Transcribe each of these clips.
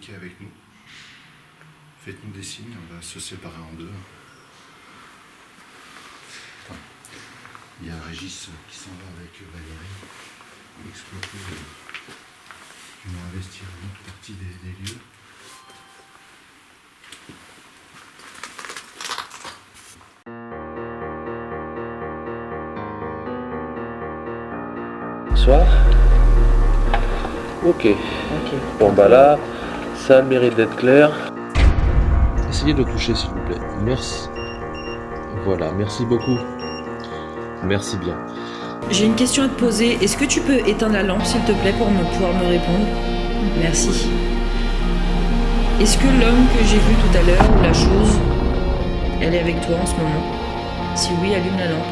communiquer avec nous. Faites-nous des signes, on va se séparer en deux. Enfin, il y a Régis qui s'en va avec Valérie exploiter, ils vont investir une autre partie des lieux. Bonsoir. Ok. Bon bah là, ça a le mérite d'être clair. Essayez de le toucher s'il vous plaît. Merci. Voilà, merci beaucoup. Merci bien. J'ai une question à te poser. Est-ce que tu peux éteindre la lampe, s'il te plaît, pour pouvoir me répondre? Merci. Est-ce que l'homme que j'ai vu tout à l'heure, ou la chose, elle est avec toi en ce moment? Si oui, allume la lampe.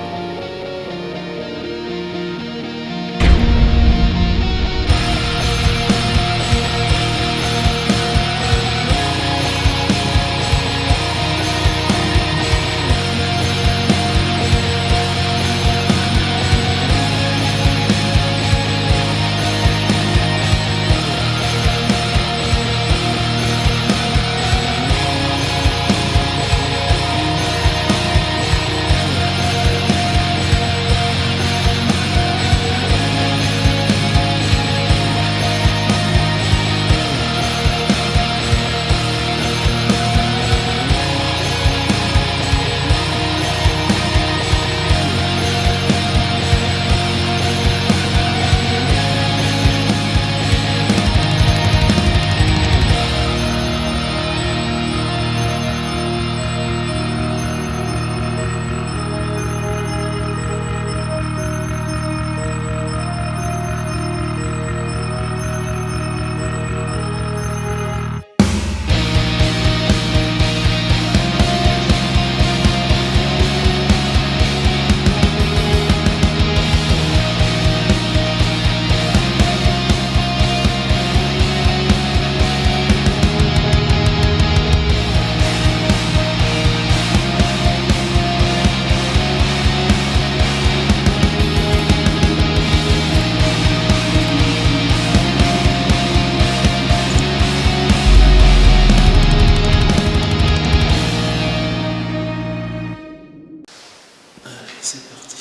C'est parti.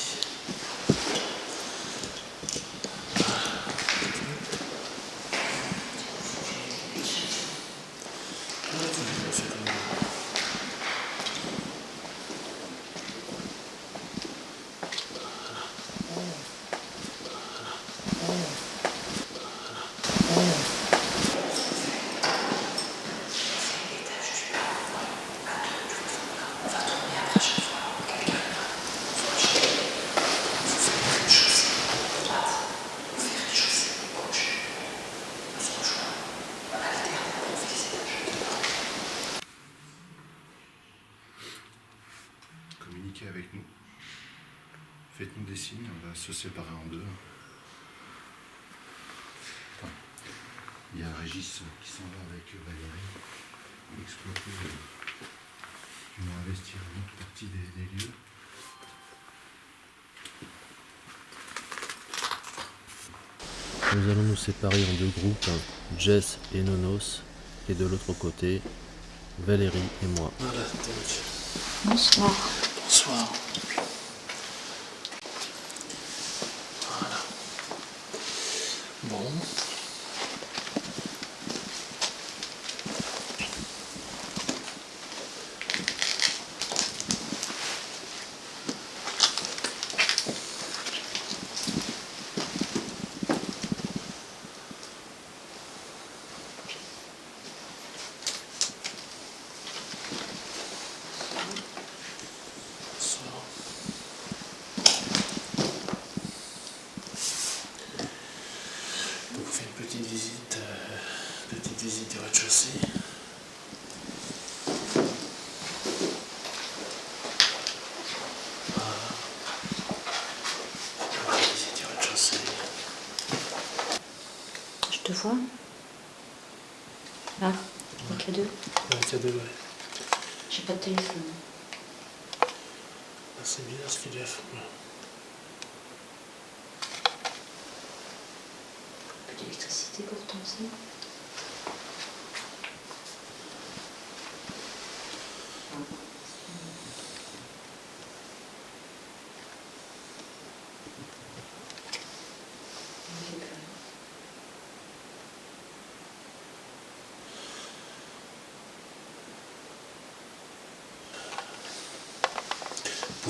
Communiquez avec nous. Faites-nous des signes, on va se séparer en deux. Enfin, il y a Régis qui s'en va avec Valérie exploiter, ils vont investir une autre partie des lieux. Nous allons nous séparer en deux groupes, Jess et Nonos, et de l'autre côté, Valérie et moi. Voilà, t'es monsieur. Bonsoir. Bonsoir. Voilà. Bon. Bonsoir. Donc on fait une petite visite du rez-de-chaussée. Voilà. Petite visite du rez-de-chaussée. Je te vois. Ah, avec les deux. Avec la deux, ouais. J'ai pas de téléphone. Ah, c'est bizarre ce qu'il y a fait. Un peu d'électricité pourtant, si.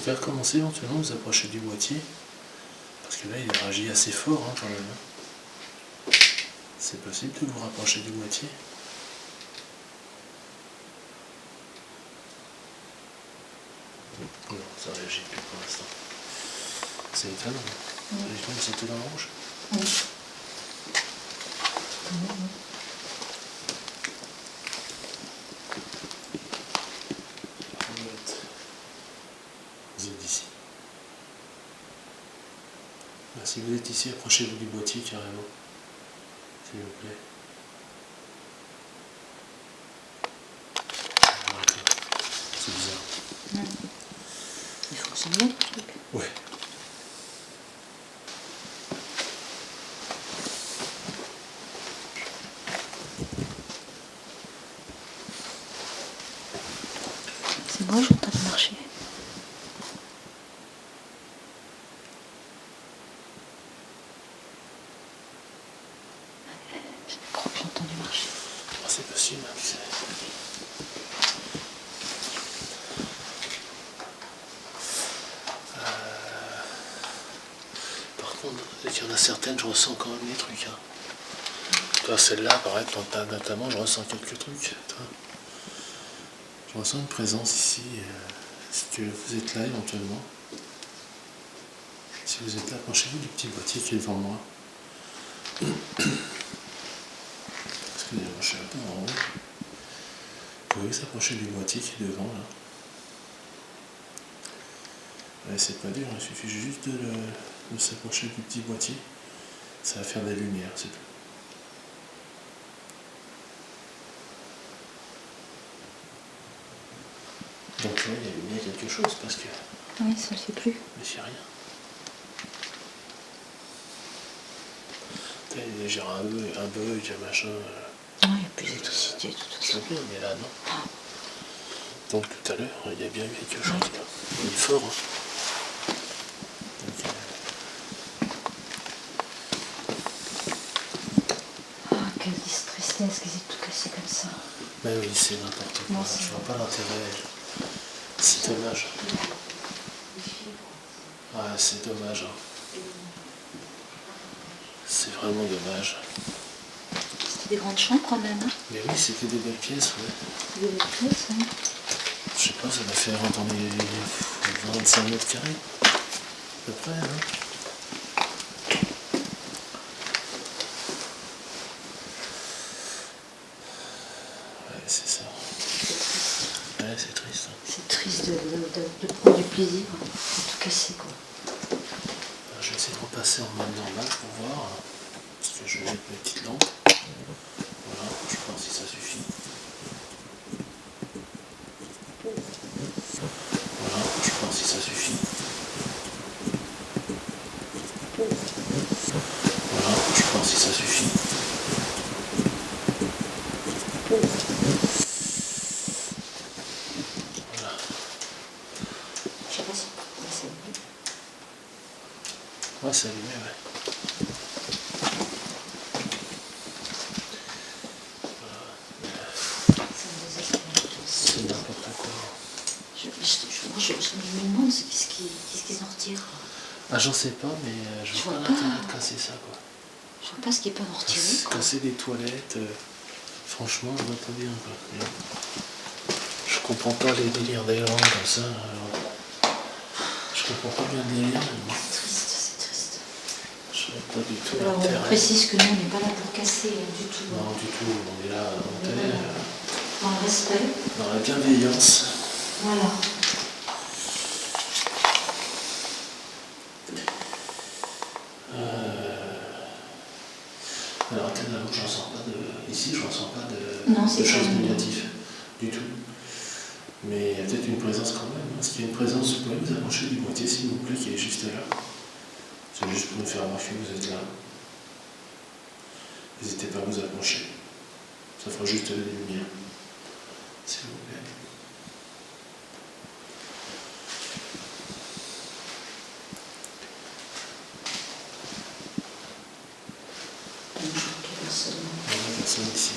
pouvez recommencer éventuellement, vous approchez du boîtier. Parce que là, il réagit assez fort hein, quand même. C'est possible de vous rapprocher du boîtier. Non, ça réagit plus pour l'instant. C'est étonnant. C'était dans le rouge. Oui. Vous êtes d'ici. Si vous êtes ici, approchez-vous du boîtier carrément. S'il vous plaît. C'est bizarre. Il fonctionne bien le truc. Ouais. C'est moi, je suis en train de marcher. Je crois que j'ai entendu marcher. Ah, c'est possible. Hein, Par contre, il y en a certaines, je ressens quand même des trucs. Hein. Toi, celle-là, par exemple, notamment, je ressens quelques trucs. Toi. Je ressens une présence ici. Est-ce que vous êtes là éventuellement? Si vous êtes là, approchez-vous du petit boîtier qui est devant moi. Excusez-moi, je suis un peu en haut. Vous pouvez s'approcher du boîtier qui est devant là. Ouais, c'est pas dur, il suffit juste de s'approcher du petit boîtier. Ça va faire des lumières, c'est tout. Donc là, il y a quelque chose parce que. Oui, ça le fait plus. Mais c'est rien. J'ai un bug, un machin. Non, il n'y a plus d'électricité de toute Je façon. veux bien, mais là non. Donc tout à l'heure, il y a bien eu quelque chose. Il est fort. Hein. Donc, Ah, quelle tristesse qu'ils aient tout cassé comme ça. mais oui, c'est n'importe quoi. Non, Je c'est- vois pas l'intérêt. C'est dommage. Ouais, c'est dommage. Hein. C'est vraiment dommage. C'était des grandes chambres quand même. Hein. Mais oui, c'était des belles pièces, ouais. Des belles pièces, hein. Je sais pas, ça va faire entendre les 25 mètres carrés. À peu près, hein. Ouais, c'est ça. Ouais, c'est triste. Hein. C'est triste de prendre du plaisir à tout casser, quoi. Je vais essayer de repasser en mode normal pour voir. Parce que je vais mettre mes petites lampes. Voilà, je pense que ça suffit. Voilà, je pense que ça suffit. Voilà, je pense que ça suffit. Voilà. Je sais pas si c'est mieux. Ouais, c'est allumé, ouais. Ça me désespère. C'est n'importe quoi. Je me demande qu'est-ce qu'ils en retirent. Ah, j'en sais pas, mais je Je vois vois pas pas. l'intérêt de casser ça, quoi. Je vois pas ce qu'ils peuvent en retirer, quoi. Casser des toilettes, franchement, je vois pas bien, quoi. Je comprends pas les délires des gens comme ça. Alors, je comprends pas bien le délire, mais C'est triste, c'est triste. je vois pas du tout Alors on l'intérêt. précise que nous, on n'est pas là pour casser du tout. Non, du tout, on est là, on est Dans le respect. dans la bienveillance. Voilà. Alors, à Canal, je ressens pas de. Ici, je ressens pas de, Non, c'est de choses pas- négatives. Du tout. Mais il y a peut-être une présence quand même. Est-ce qu'il y a une présence? Vous pouvez vous approcher du boîtier, s'il vous plaît, qui est juste là. C'est juste pour me faire remarquer que vous êtes là. N'hésitez pas à vous approcher. Ça fera juste des lumières. S'il vous plaît. Je vois qu'il y a personne. Il n'y a personne ici.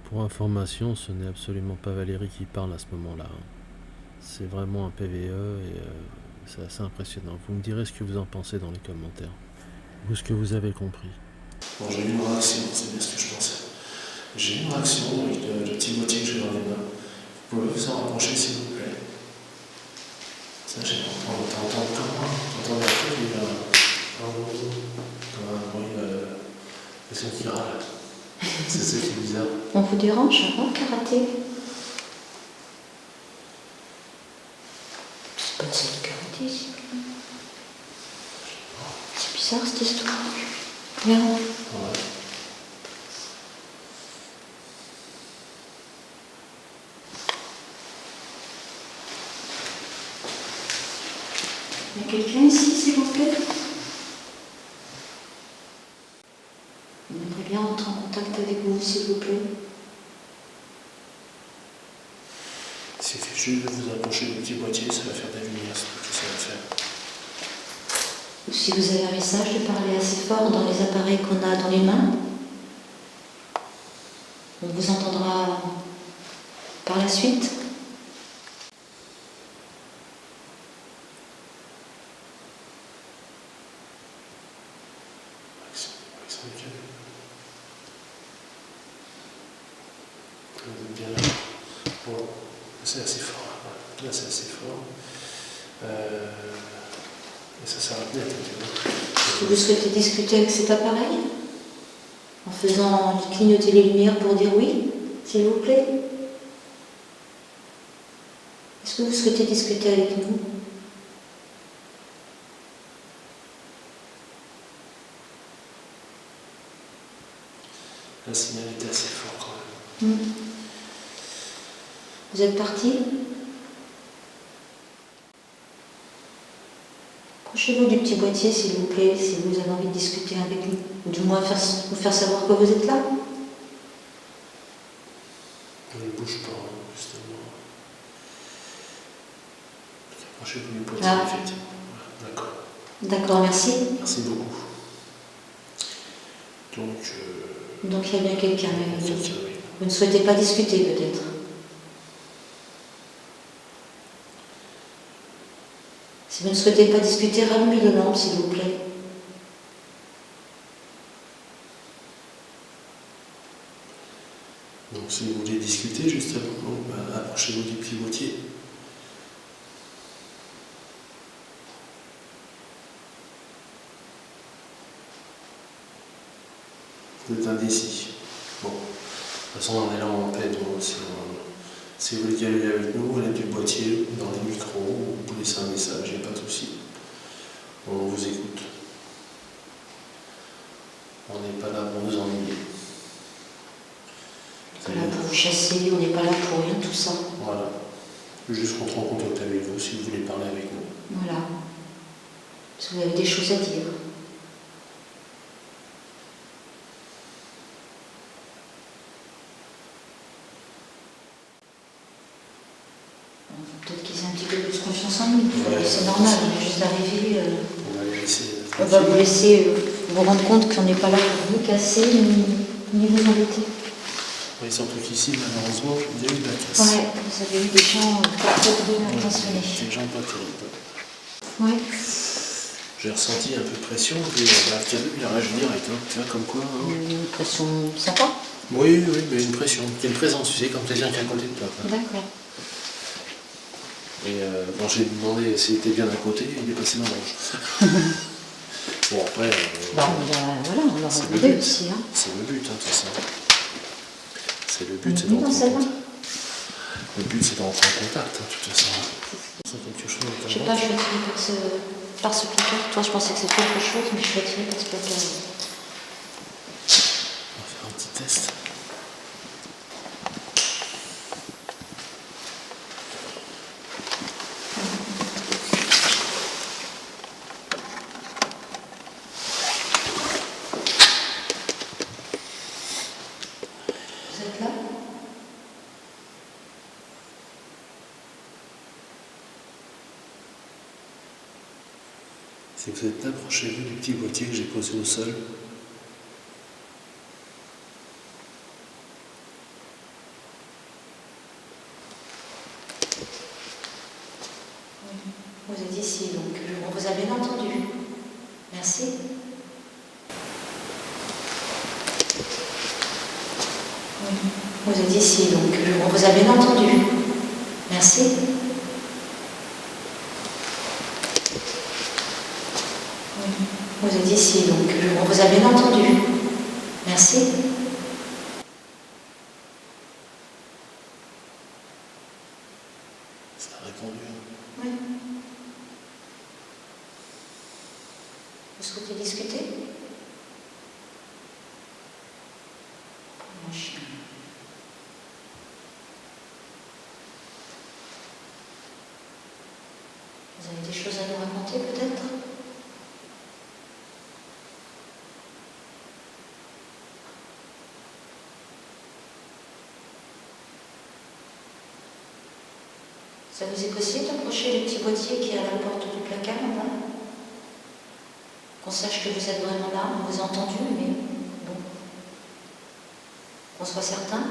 Pour information, ce n'est absolument pas Valérie qui parle à ce moment-là. C'est vraiment un PVE et c'est assez impressionnant. Vous me direz ce que vous en pensez dans les commentaires. Ou ce que vous avez compris. Bon, j'ai eu une réaction, c'est bien ce que je pensais. J'ai eu une réaction avec le petit boîtier que j'ai dans les mains. Vous pouvez vous en rapprocher s'il vous plaît. Ça, j'ai entendu comme moi. T'entendais un truc, il y a un bruit de son qui râle. C'est ça qui est bizarre. On vous dérange, ça va, le karaté? C'est pas ça le karaté ici. C'est bizarre cette histoire. Viens. Ouais. Il y a quelqu'un ici, s'il vous plaît? On aimerait bien entrer en contact avec vous, s'il vous plaît. Il suffit juste de vous approcher du petit boîtier, ça va faire des lumières, c'est tout ce que ça va faire. Ou si vous avez un message, de parler assez fort dans les appareils qu'on a dans les mains. On vous entendra par la suite. Bien. Bon, c'est assez fort. Là, c'est assez fort. Et ça s'arrête net. Est-ce que vous souhaitez discuter avec cet appareil? En faisant clignoter les lumières pour dire oui, s'il vous plaît? Est-ce que vous souhaitez discuter avec nous? Le signal était assez fort quand même. Vous êtes parti? Approchez-vous du petit boîtier, s'il vous plaît, si vous avez envie de discuter avec nous. Ou du moins vous faire savoir que vous êtes là. On ne bouge pas, justement. Approchez-vous du boîtier, Ah. effectivement. D'accord. D'accord, merci. Merci beaucoup. Donc il y a bien quelqu'un avec vous. Quelqu'un, oui. Vous ne souhaitez pas discuter, peut-être? Si vous ne souhaitez pas discuter, rallumez les lampes, s'il vous plaît. Donc si vous voulez discuter, justement, approchez-vous du petit boîtier. Vous êtes indécis. Bon, de toute façon, on est là en paix, donc si vous voulez dialoguer avec nous, allez du boîtier dans les micros, vous laissez un message, il n'y a pas de souci. On vous écoute. On n'est pas là pour vous ennuyer. On n'est pas là pour vous chasser, on n'est pas là pour rien, tout ça. Voilà. Juste rentrer en contact avec vous si vous voulez parler avec nous. Voilà. Si vous avez des choses à dire. Peut-être qu'ils aient un petit peu plus confiance en nous. Ouais, c'est normal, on est juste arrivé. On va les laisser. On va vous laisser vous rendre compte qu'on n'est pas là pour vous casser ni vous embêter. Oui, surtout qu'ici, malheureusement, il y a eu de la casse. Ouais, vous avez eu des gens pas très bien intentionnés. Des gens pas terribles. Ouais. J'ai ressenti un peu de pression, puis il a réagi direct, hein. Tu vois, comme quoi. Hein. Une pression sympa. Oui, mais une pression, qui est une présence, tu sais, comme quelqu'un qui est à côté de toi. Quoi. D'accord. Et quand j'ai demandé s'il était bien à côté, il est passé dans l'ange. Bon, après. Voilà, on leur a demandé aussi. Hein. C'est le but, hein, de toute façon. C'est le but, c'est Oui, d'entrer dans en celle-là. contact. Le but, c'est d'entrer en contact, hein, de toute façon. C'est quelque chose. Je sais pas, je suis attirée par ce placard. Toi, je pensais que c'était autre chose, mais je suis attirée par ce placard. On va faire un petit test. Si vous êtes approchez-vous du petit boîtier que j'ai posé au sol. Vous êtes ici, donc on vous a bien entendu. Merci. Vous êtes ici, donc on vous a bien entendu. Merci. Vous êtes ici, donc on vous a bien entendu. Merci. Ça a répondu. Oui. Vous souhaitez discuter? Mon chien. Vous avez des choses à nous raconter, peut-être? Ça vous est possible d'approcher le petit boîtier qui est à la porte du placard en bas? Qu'on sache que vous êtes vraiment là, on vous a entendu, mais bon. Qu'on soit certain,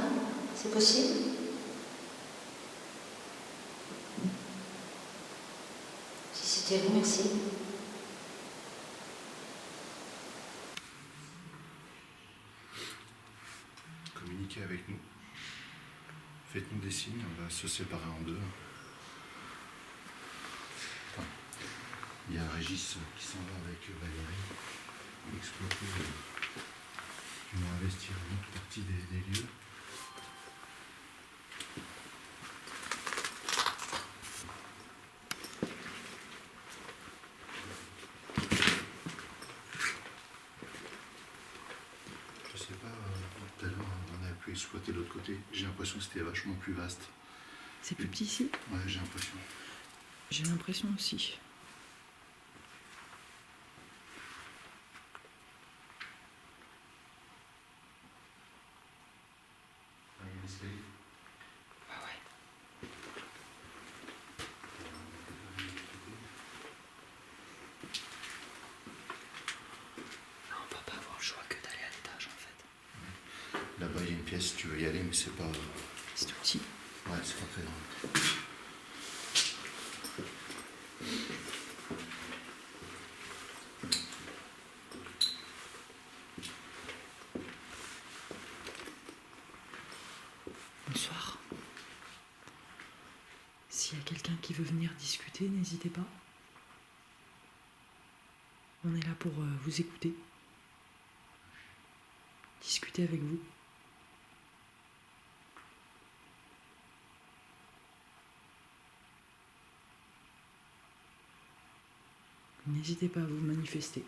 c'est possible? Si c'était vous, merci. Communiquez avec nous. Faites-nous des signes, on va se séparer en deux. Enfin, il y a Régis qui s'en va avec Valérie exploiter, du moins investir une autre partie des lieux. Je sais pas, tout à l'heure on a pu exploiter l'autre côté. J'ai l'impression que c'était vachement plus vaste. C'est plus petit ici? Ouais, j'ai l'impression. J'ai l'impression aussi. Ah, il y a l'escalier. Ouais, ouais. On va pas avoir le choix que d'aller à l'étage en fait. Là-bas il y a une pièce, tu veux y aller, mais c'est pas. C'est tout petit. Ouais, c'est pas très grand. Bonsoir. S'il y a quelqu'un qui veut venir discuter, n'hésitez pas. On est là pour vous écouter. Discuter avec vous. N'hésitez pas à vous manifester.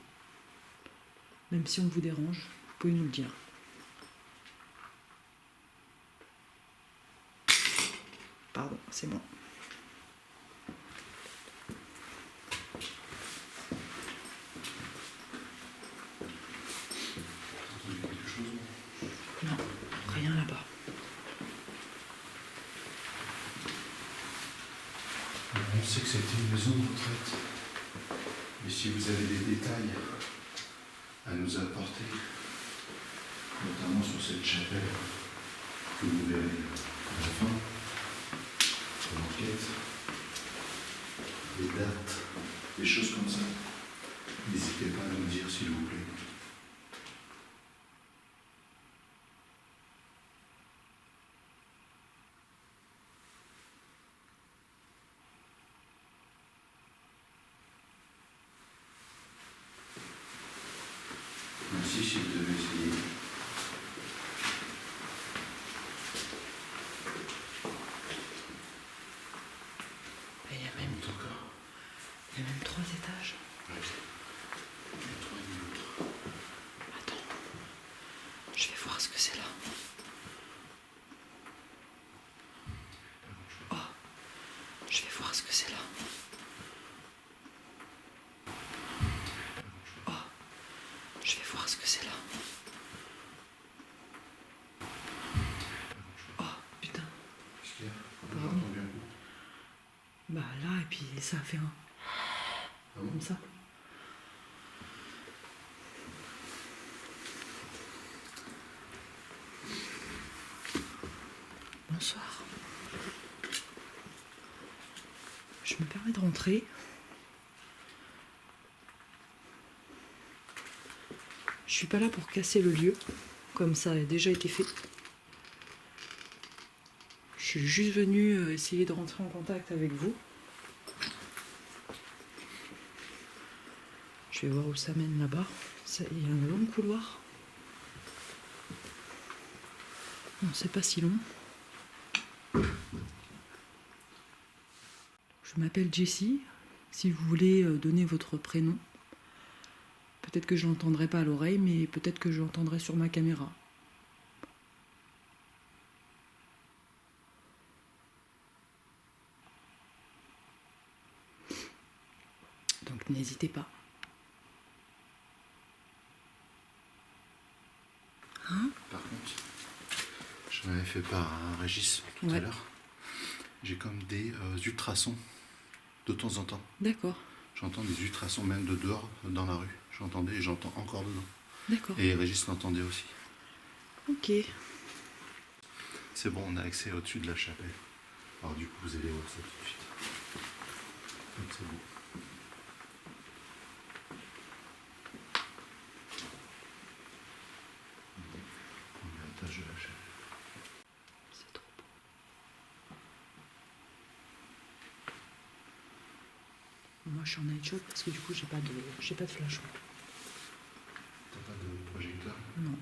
Même si on vous dérange, vous pouvez nous le dire. Pardon, c'est moi. T'as entendu quelque chose? Non, rien là-bas. On sait que c'était une maison de retraite. Mais si vous avez des détails à nous apporter, notamment sur cette chapelle que vous verrez à la fin de l'enquête, des dates, des choses comme ça, n'hésitez pas à nous dire s'il vous plaît. Merci si vous devez essayer. Il y a même 3 étages. Ouais. Le trois et l'autre. Attends, je vais voir ce que c'est là. Oh, je vais voir ce que c'est là. Oh, je vais voir ce que c'est là. Oh, putain. Qu'est-ce qu'il y a? Pardon. J'ai entendu un coup. Bah là, et puis ça a fait un. Ah bon? Comme ça. Bonsoir. Je me permets de rentrer. Je suis pas là pour casser le lieu, comme ça a déjà été fait. Je suis juste venue essayer de rentrer en contact avec vous. Je vais voir où ça mène là-bas. Il y a un long couloir. Non, c'est pas si long. Je m'appelle Jessie. Si vous voulez donner votre prénom, peut-être que je l'entendrai pas à l'oreille, mais peut-être que je l'entendrai sur ma caméra. Donc n'hésitez pas. Hein? Par contre, j'en avais fait part à Régis tout à l'heure. J'ai comme des ultrasons de temps en temps. D'accord. J'entends des ultrasons même de dehors, dans la rue. J'entendais et j'entends encore dedans. D'accord. Et Régis l'entendait aussi. Ok. C'est bon, on a accès au-dessus de la chapelle. Alors du coup, vous allez voir ça tout de suite. Donc c'est bon. Premier étage de la chapelle. C'est trop beau. Moi je suis en night shot parce que du coup j'ai pas de flash. T'as pas de projecteur? Non.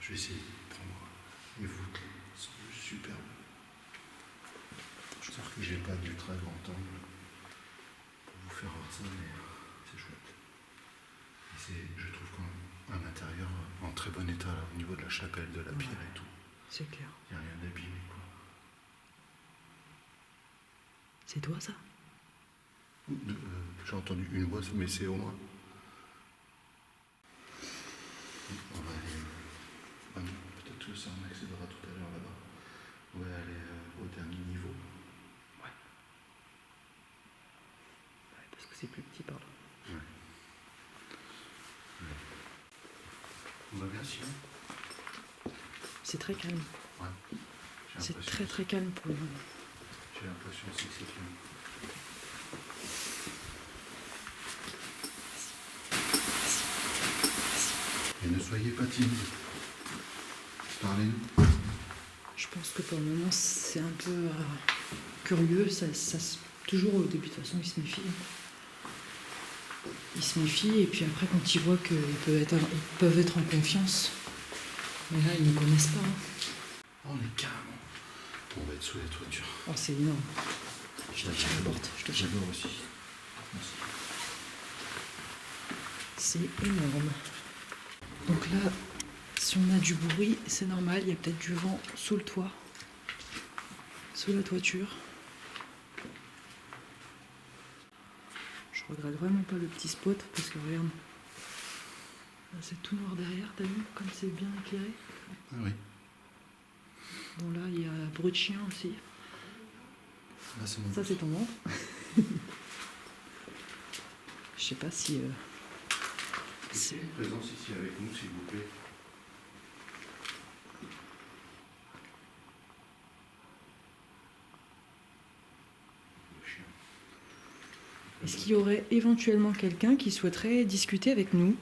Je vais essayer de prendre les voûtes. Elles sont superbes. Je sais que j'ai pas d'ultra grand angle pour vous faire voir ça, mais c'est chouette. Et je trouve qu'à l'intérieur, en très bon état, là, au niveau de la chapelle, de la pierre et tout. C'est clair. Il n'y a rien d'abîmé, quoi. C'est toi ça? J'ai entendu une voix, mais c'est au moins. On va aller. Peut-être que ça on accédera tout à l'heure là-bas. On va aller au dernier niveau. Ouais, parce que c'est plus petit par là. Ouais. On va bien sinon? C'est très calme. Ouais. C'est très très calme pour le moment. J'ai l'impression aussi que c'est calme. Et ne soyez pas timide. Parlez-nous. Je pense que pour le moment c'est un peu curieux. Toujours au début de toute façon il se méfie. Ils se méfient et puis après quand ils voient qu'ils peuvent être en confiance. Mais là ils ne connaissent pas. On est carrément. On va être sous la toiture. Oh c'est énorme. Je te tiens la porte. J'adore aussi. Merci. C'est énorme. Donc là, si on a du bruit, c'est normal, il y a peut-être du vent sous le toit, sous la toiture. Je regrette vraiment pas le petit spot parce que regarde, là, c'est tout noir derrière, t'as vu comme c'est bien éclairé. Ah oui. Bon là, il y a bruit de chien aussi. Là, c'est mon Ça c'est ton ventre. Je sais pas si... C'est une présence ici avec nous, s'il vous plaît. Le chien. Est-ce qu'il y aurait éventuellement quelqu'un qui souhaiterait discuter avec nous?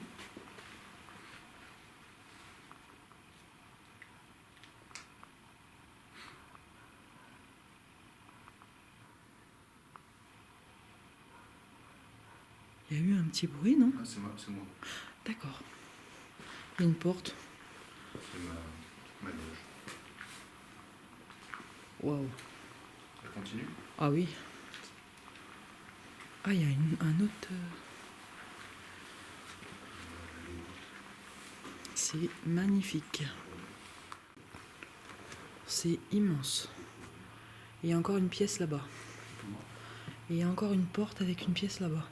Il y a eu un petit bruit, non? Ah, c'est moi. D'accord. Il y a une porte. C'est ma loge. Waouh. Ça continue? Ah oui. Ah, il y a un autre... C'est magnifique. C'est immense. Il y a encore une pièce là-bas. Et il y a encore une porte avec une pièce là-bas.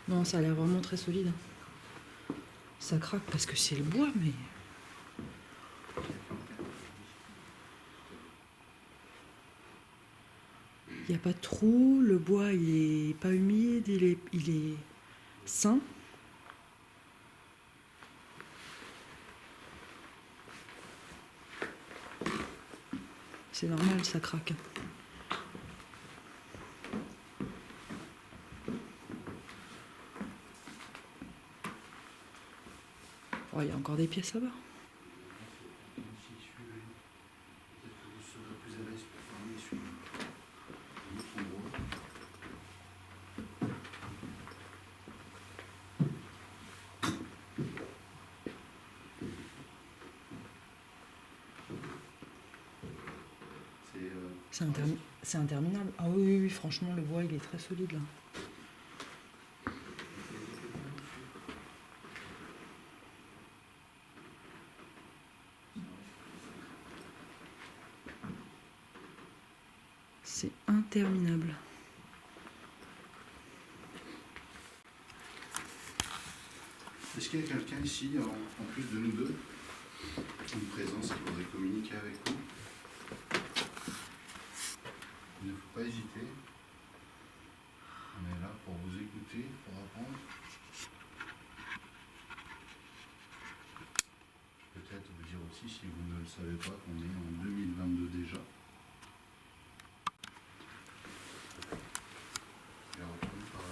Non, ça a l'air vraiment très solide. Ça craque parce que c'est le bois, mais... Il n'y a pas de trou, le bois il est pas humide, il est sain. c'est normal, ça craque. Oh, il y a encore des pièces là-bas. C'est interminable. Ah oui, oui, oui, franchement, le bois, il est très solide là. C'est interminable. Est-ce qu'il y a quelqu'un ici, en plus de nous deux, une présence qui voudrait communiquer avec nous? Il ne faut pas hésiter. On est là pour vous écouter, pour apprendre. Peut-être vous dire aussi, si vous ne le savez pas, qu'on est en 2022 déjà. Je vais reprendre par là.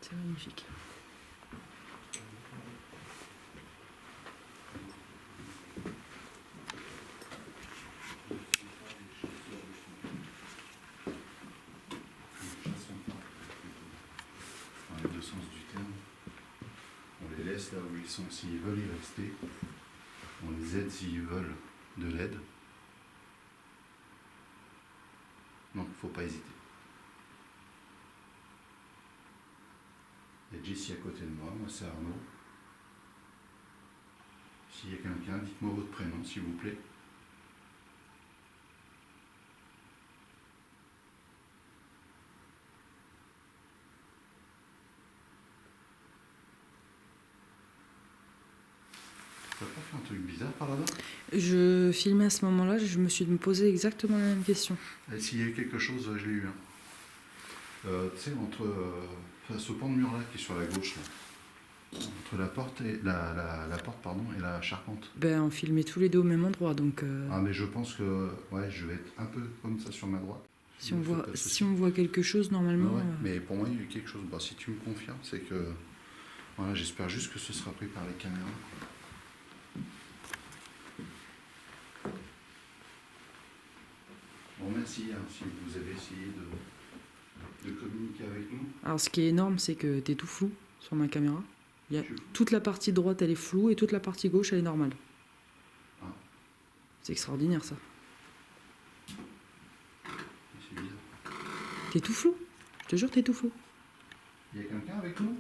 C'est magnifique. Dans les deux sens du terme. On les laisse là où ils sont, s'ils veulent y rester. On les aide s'ils veulent de l'aide. Donc il ne faut pas hésiter. Il y a Jessie à côté de moi c'est Arnaud. S'il y a quelqu'un, dites-moi votre prénom s'il vous plaît. Tu n'as pas fait un truc bizarre par là-bas? Je filmais à ce moment-là, je me suis posé exactement la même question. S'il y a eu quelque chose, je l'ai eu. Tu sais, entre ce pan de mur-là qui est sur la gauche, là, entre la porte et la porte pardon, et la charpente. Ben, on filmait tous les deux au même endroit, donc... Ah, mais je pense que ouais, je vais être un peu comme ça sur ma droite. si on voit quelque chose, normalement... Ouais, mais pour moi, il y a eu quelque chose. Bah, si tu me confirmes, c'est que... Voilà, j'espère juste que ce sera pris par les caméras. Bon, merci si vous avez essayé de communiquer avec nous. Alors, ce qui est énorme, c'est que t'es tout flou sur ma caméra. Il y a toute la partie droite, elle est floue, et toute la partie gauche, elle est normale. Ah. C'est extraordinaire, ça. C'est bizarre. T'es tout flou. Je te jure, t'es tout flou. Il y a quelqu'un avec nous?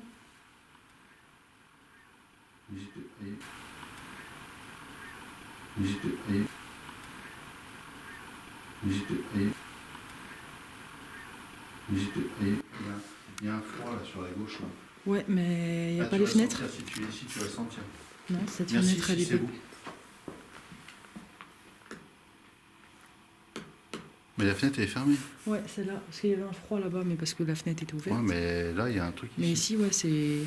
N'hésitez il y a un froid là sur la gauche là. Ouais, mais il n'y a pas les fenêtres. Sentir, si tu es ici, tu vas sentir. Non, cette Merci, fenêtre, elle si est c'est pas... vous. Mais la fenêtre elle est fermée. Ouais, c'est là. Parce qu'il y avait un froid là-bas, mais parce que la fenêtre était ouverte. Ouais, mais là il y a un truc ici. Mais ici, ouais, c'est...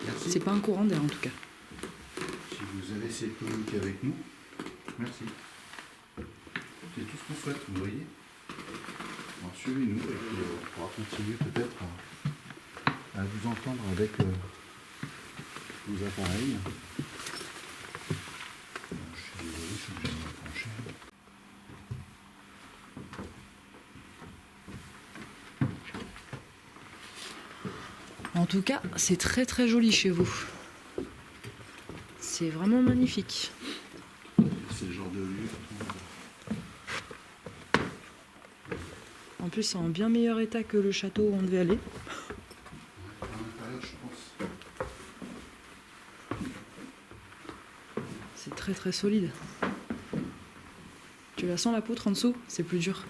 Merci. C'est pas un courant d'air en tout cas. Si vous avez essayé de communiquer avec nous, merci. C'est tout ce qu'on souhaite, vous voyez. Alors suivez-nous et puis on pourra continuer peut-être à vous entendre avec vos appareils. Je suis désolé, je suis obligé de m'approcher. En tout cas, c'est très très joli chez vous. C'est vraiment magnifique. C'est le genre de lieu. En plus, c'est en bien meilleur état que le château où on devait aller. À l'intérieur, je pense. C'est très très solide. Tu la sens la poutre en dessous? C'est plus dur.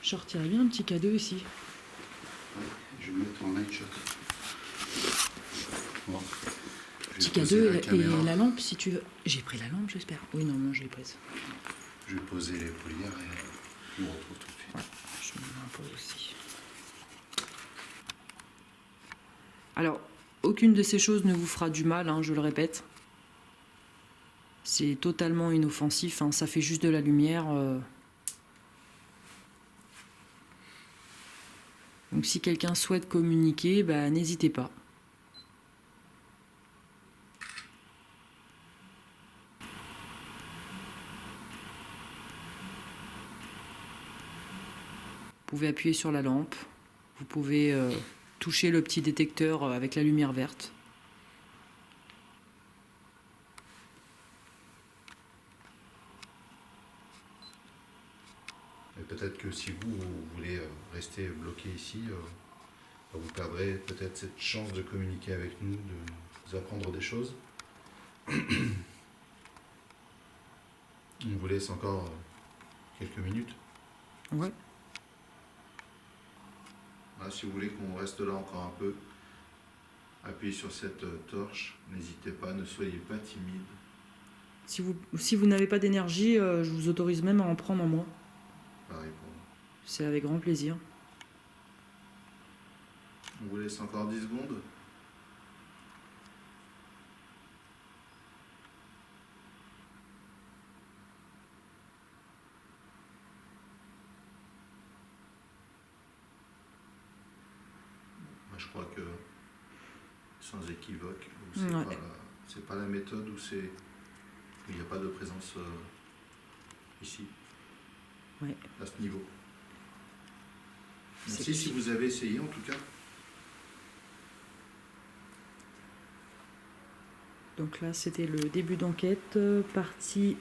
Je sortirais bien un petit cadeau ici. Ouais, je vais me mettre en night shot. Bon. qu'il y a poser deux la et caméra. la lampe si tu veux. J'ai pris la lampe, j'espère. Oui, non, je l'ai prise. Je vais poser les polières et je vous retrouve tout de suite. Ouais, je me l'impose aussi. Alors, aucune de ces choses ne vous fera du mal, hein, je le répète. C'est totalement inoffensif, hein, ça fait juste de la lumière. Donc si quelqu'un souhaite communiquer, bah, n'hésitez pas. Vous pouvez appuyer sur la lampe, vous pouvez toucher le petit détecteur avec la lumière verte. Et peut-être que si vous voulez rester bloqué ici, vous perdrez peut-être cette chance de communiquer avec nous, de nous apprendre des choses. On vous laisse encore quelques minutes. Ouais. Ah, si vous voulez qu'on reste là encore un peu, appuyez sur cette torche. N'hésitez pas, ne soyez pas timide. Si vous n'avez pas d'énergie, je vous autorise même à en prendre en moi. Pareil pour moi. C'est avec grand plaisir. On vous laisse encore 10 secondes. Moi, je crois que, sans équivoque, c'est pas la méthode où il n'y a pas de présence ici, Ouais. à ce niveau. C'est Merci si vous avez essayé en tout cas. Donc là, c'était le début d'enquête, partie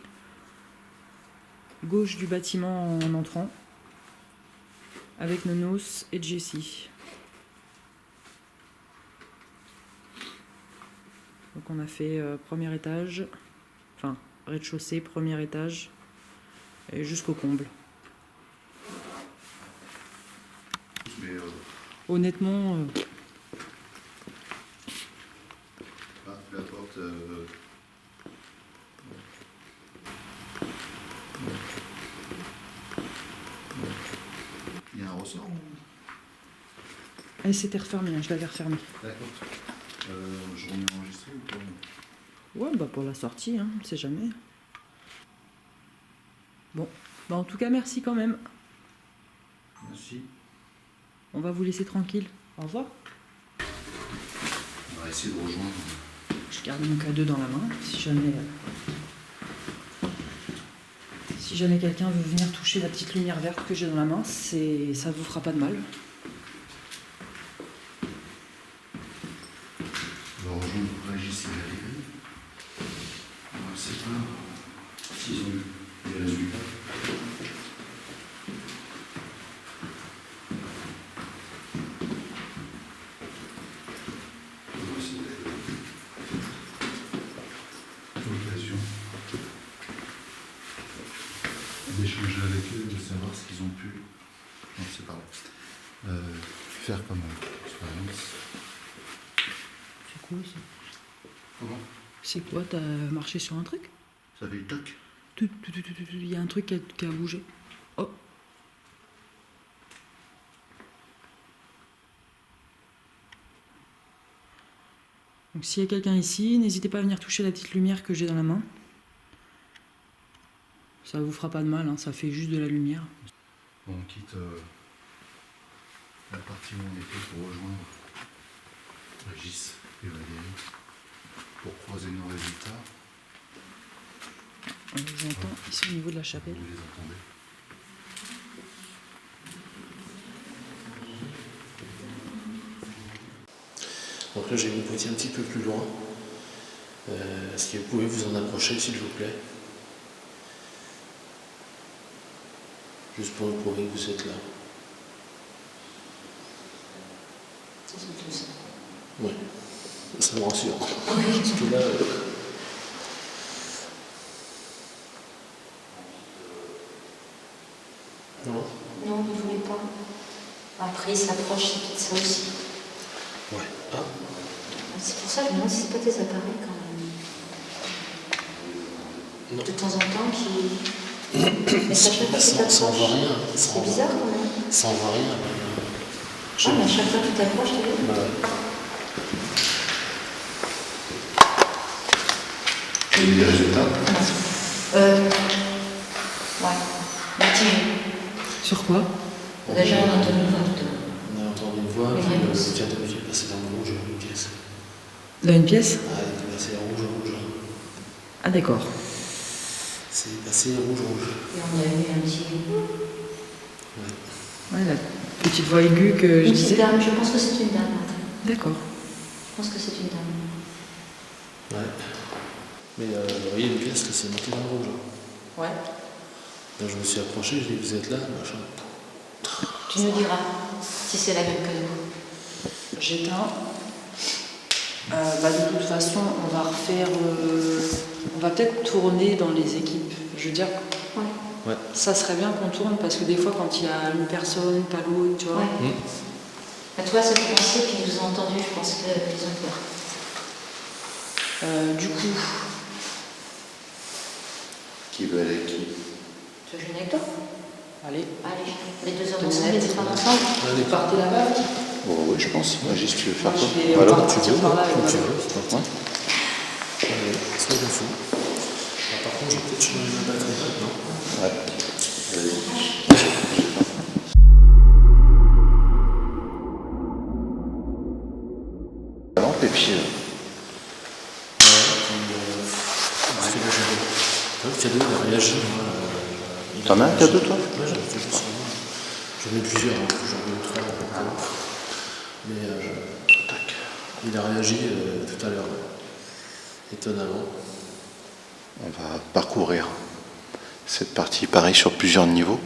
gauche du bâtiment en entrant, avec Nonos et Jessie. Donc on a fait premier étage, enfin rez-de-chaussée, premier étage, et jusqu'au comble. Mais Honnêtement, la porte. Il y a un ressort ou... elle s'était refermée, hein, je l'avais refermée. D'accord. Je remets enregistré ou pas? Ouais, bah pour la sortie, hein, on sait jamais. Bon, bah en tout cas, merci quand même. Merci. On va vous laisser tranquille. Au revoir. On va essayer de rejoindre. Je garde mon K2 dans la main, si jamais quelqu'un veut venir toucher la petite lumière verte que j'ai dans la main, ça vous fera pas de mal. On va rejoindre Régis et Valérie. On ne sait pas s'ils ont eu des résultats. L'occasion d'échanger avec eux, de savoir ce qu'ils ont pu, non c'est pas vrai, faire comme expérience. C'est quoi ça? Comment? C'est quoi? T'as marché sur un truc? Ça fait toc. Il y a un truc qui a bougé. Oh. Donc s'il y a quelqu'un ici, n'hésitez pas à venir toucher la petite lumière que j'ai dans la main. Ça vous fera pas de mal, hein, ça fait juste de la lumière. On quitte la partie où on était pour rejoindre Régis et Valérie pour croiser nos résultats. On les entend ici au niveau de la chapelle. Vous les entendez? Donc là, j'ai mis le boîtier un petit peu plus loin. Est-ce que vous pouvez vous en approcher, s'il vous plaît? Juste pour me prouver que vous êtes là. C'est tout ça. Oui, ça me rassure. Parce que là, non. Non, ne voulez pas. Après, il s'approche, c'est peut-être ça aussi. Ouais. Ah, C'est pour ça que je me demande si c'est pas tes appareils quand même. Non. de temps en temps qui... Mais ça chaque fois que tu Ça en voit t'approches. rien. C'est bizarre quand même. Ça en voit rien. Ah, mais à chaque fois que tu t'approches, tu vois. Et les résultats? Ouais. Mitigé. Sur quoi? Déjà, on a entendu une voix tout à l'heure. On a entendu une voix, Les puis réponses. le cadeau qui est passé dans le rouge, une pièce. Dans une pièce? Ah, il est passé rouge. Ah d'accord. C'est passé rouge. Et on a eu un petit... Ouais, la petite voix aiguë que je Une petite disais. dame, je pense que c'est une dame. D'accord. Je pense que c'est une dame. Ouais. Mais vous voyez une pièce qui s'est montée dans le rouge. Ouais. Là, je me suis approché, je dis vous êtes là, machin. Tu nous diras si c'est la même que nous. J'éteins. De toute façon, on va refaire. On va peut-être tourner dans les équipes. Je veux dire, Ouais. ça serait bien qu'on tourne parce que des fois, quand il y a une personne, pas l'autre, tu vois. Ouais. À toi, ceux Français qui nous ont entendus, je pense qu'ils ont peur. Du coup, Qui veut aller avec qui? Tu veux jouer avec toi? allez. Allez, les 2 hommes Deux ensemble, les nettes. 2 femmes ensemble. Allez, Partez là-bas. Oh, oui, je pense. Régis, tu veux faire Moi, quoi? je vais Voilà. repartir par là avec Comme ma tu mère. veux, c'est parti. Allez, sois fou. Par contre, je vais peut-être changer ma batterie maintenant. Ouais. Vas-y. La lampe et puis... Parce que là, le cadeau, il a réagi. T'en as un cadeau, toi? Ouais, j'en ai cadeau sur moi. J'en ai plusieurs, hein. J'en ai eu 3. Mais il a réagi tout à l'heure. Étonnamment. On va parcourir cette partie pareil sur plusieurs niveaux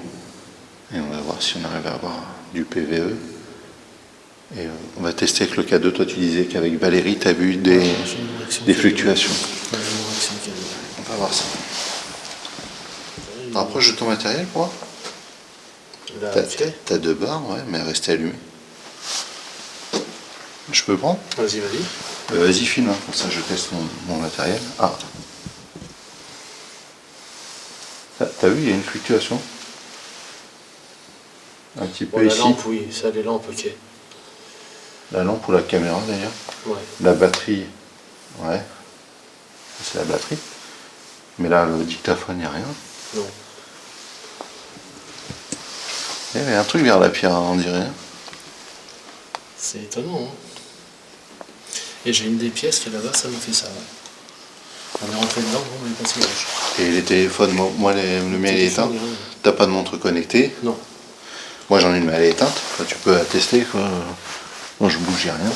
et on va voir si on arrive à avoir du PVE et on va tester avec le cadeau. Toi tu disais qu'avec Valérie tu as vu des fluctuations. Ouais, j'ai une réaction cadeau. On va voir ça. Rapproche de ton matériel pour voir. Là, T'as ok. t'as 2 barres, ouais, mais restez allumé. Je peux prendre? Vas-y. Vas-y filme, hein, comme ça je teste mon matériel. Ah. T'as vu, il y a une fluctuation. Un petit peu Bon, la ici. lampe, oui, ça, les lampes, ok. La lampe ou la caméra d'ailleurs. Ouais. La batterie, ouais. C'est la batterie. Mais là, le dictaphone, il n'y a rien. Non. Il y avait un truc vers la pierre, on dirait. C'est étonnant, hein. Et j'ai une des pièces qui est là-bas, ça me fait ça. Ouais. On est rentré dedans, on est passé rouge. Et les téléphones, moi le mien il est éteint. T'as pas de montre connectée. Non. Moi j'en ai une, mais elle est éteinte. Enfin, tu peux attester, quoi. Moi je bouge, j'ai rien.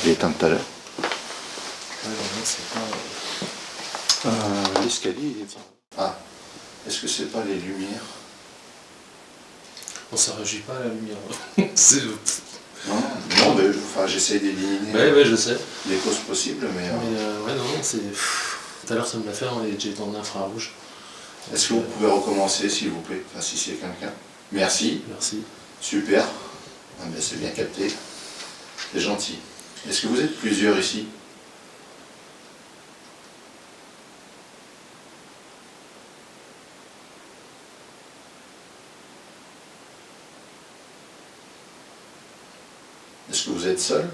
Je l'ai éteinte tout à l'heure. Ouais, non, c'est pas... L'escalier, il est... Ah, est-ce que c'est pas les lumières? On ne réagit pas à la lumière. C'est... Non, mais enfin, j'essaie d'éliminer Ouais, je sais. les causes possibles, mais... Mais ouais, non, c'est... Tout à l'heure, ça me l'a fait, j'étais en infrarouge. Est-ce que vous pouvez recommencer, s'il vous plaît? Enfin, si c'est quelqu'un. Merci. Merci. Super. Ah, ben, c'est bien capté. C'est gentil. Est-ce que vous êtes plusieurs ici? Est-ce que vous êtes seul?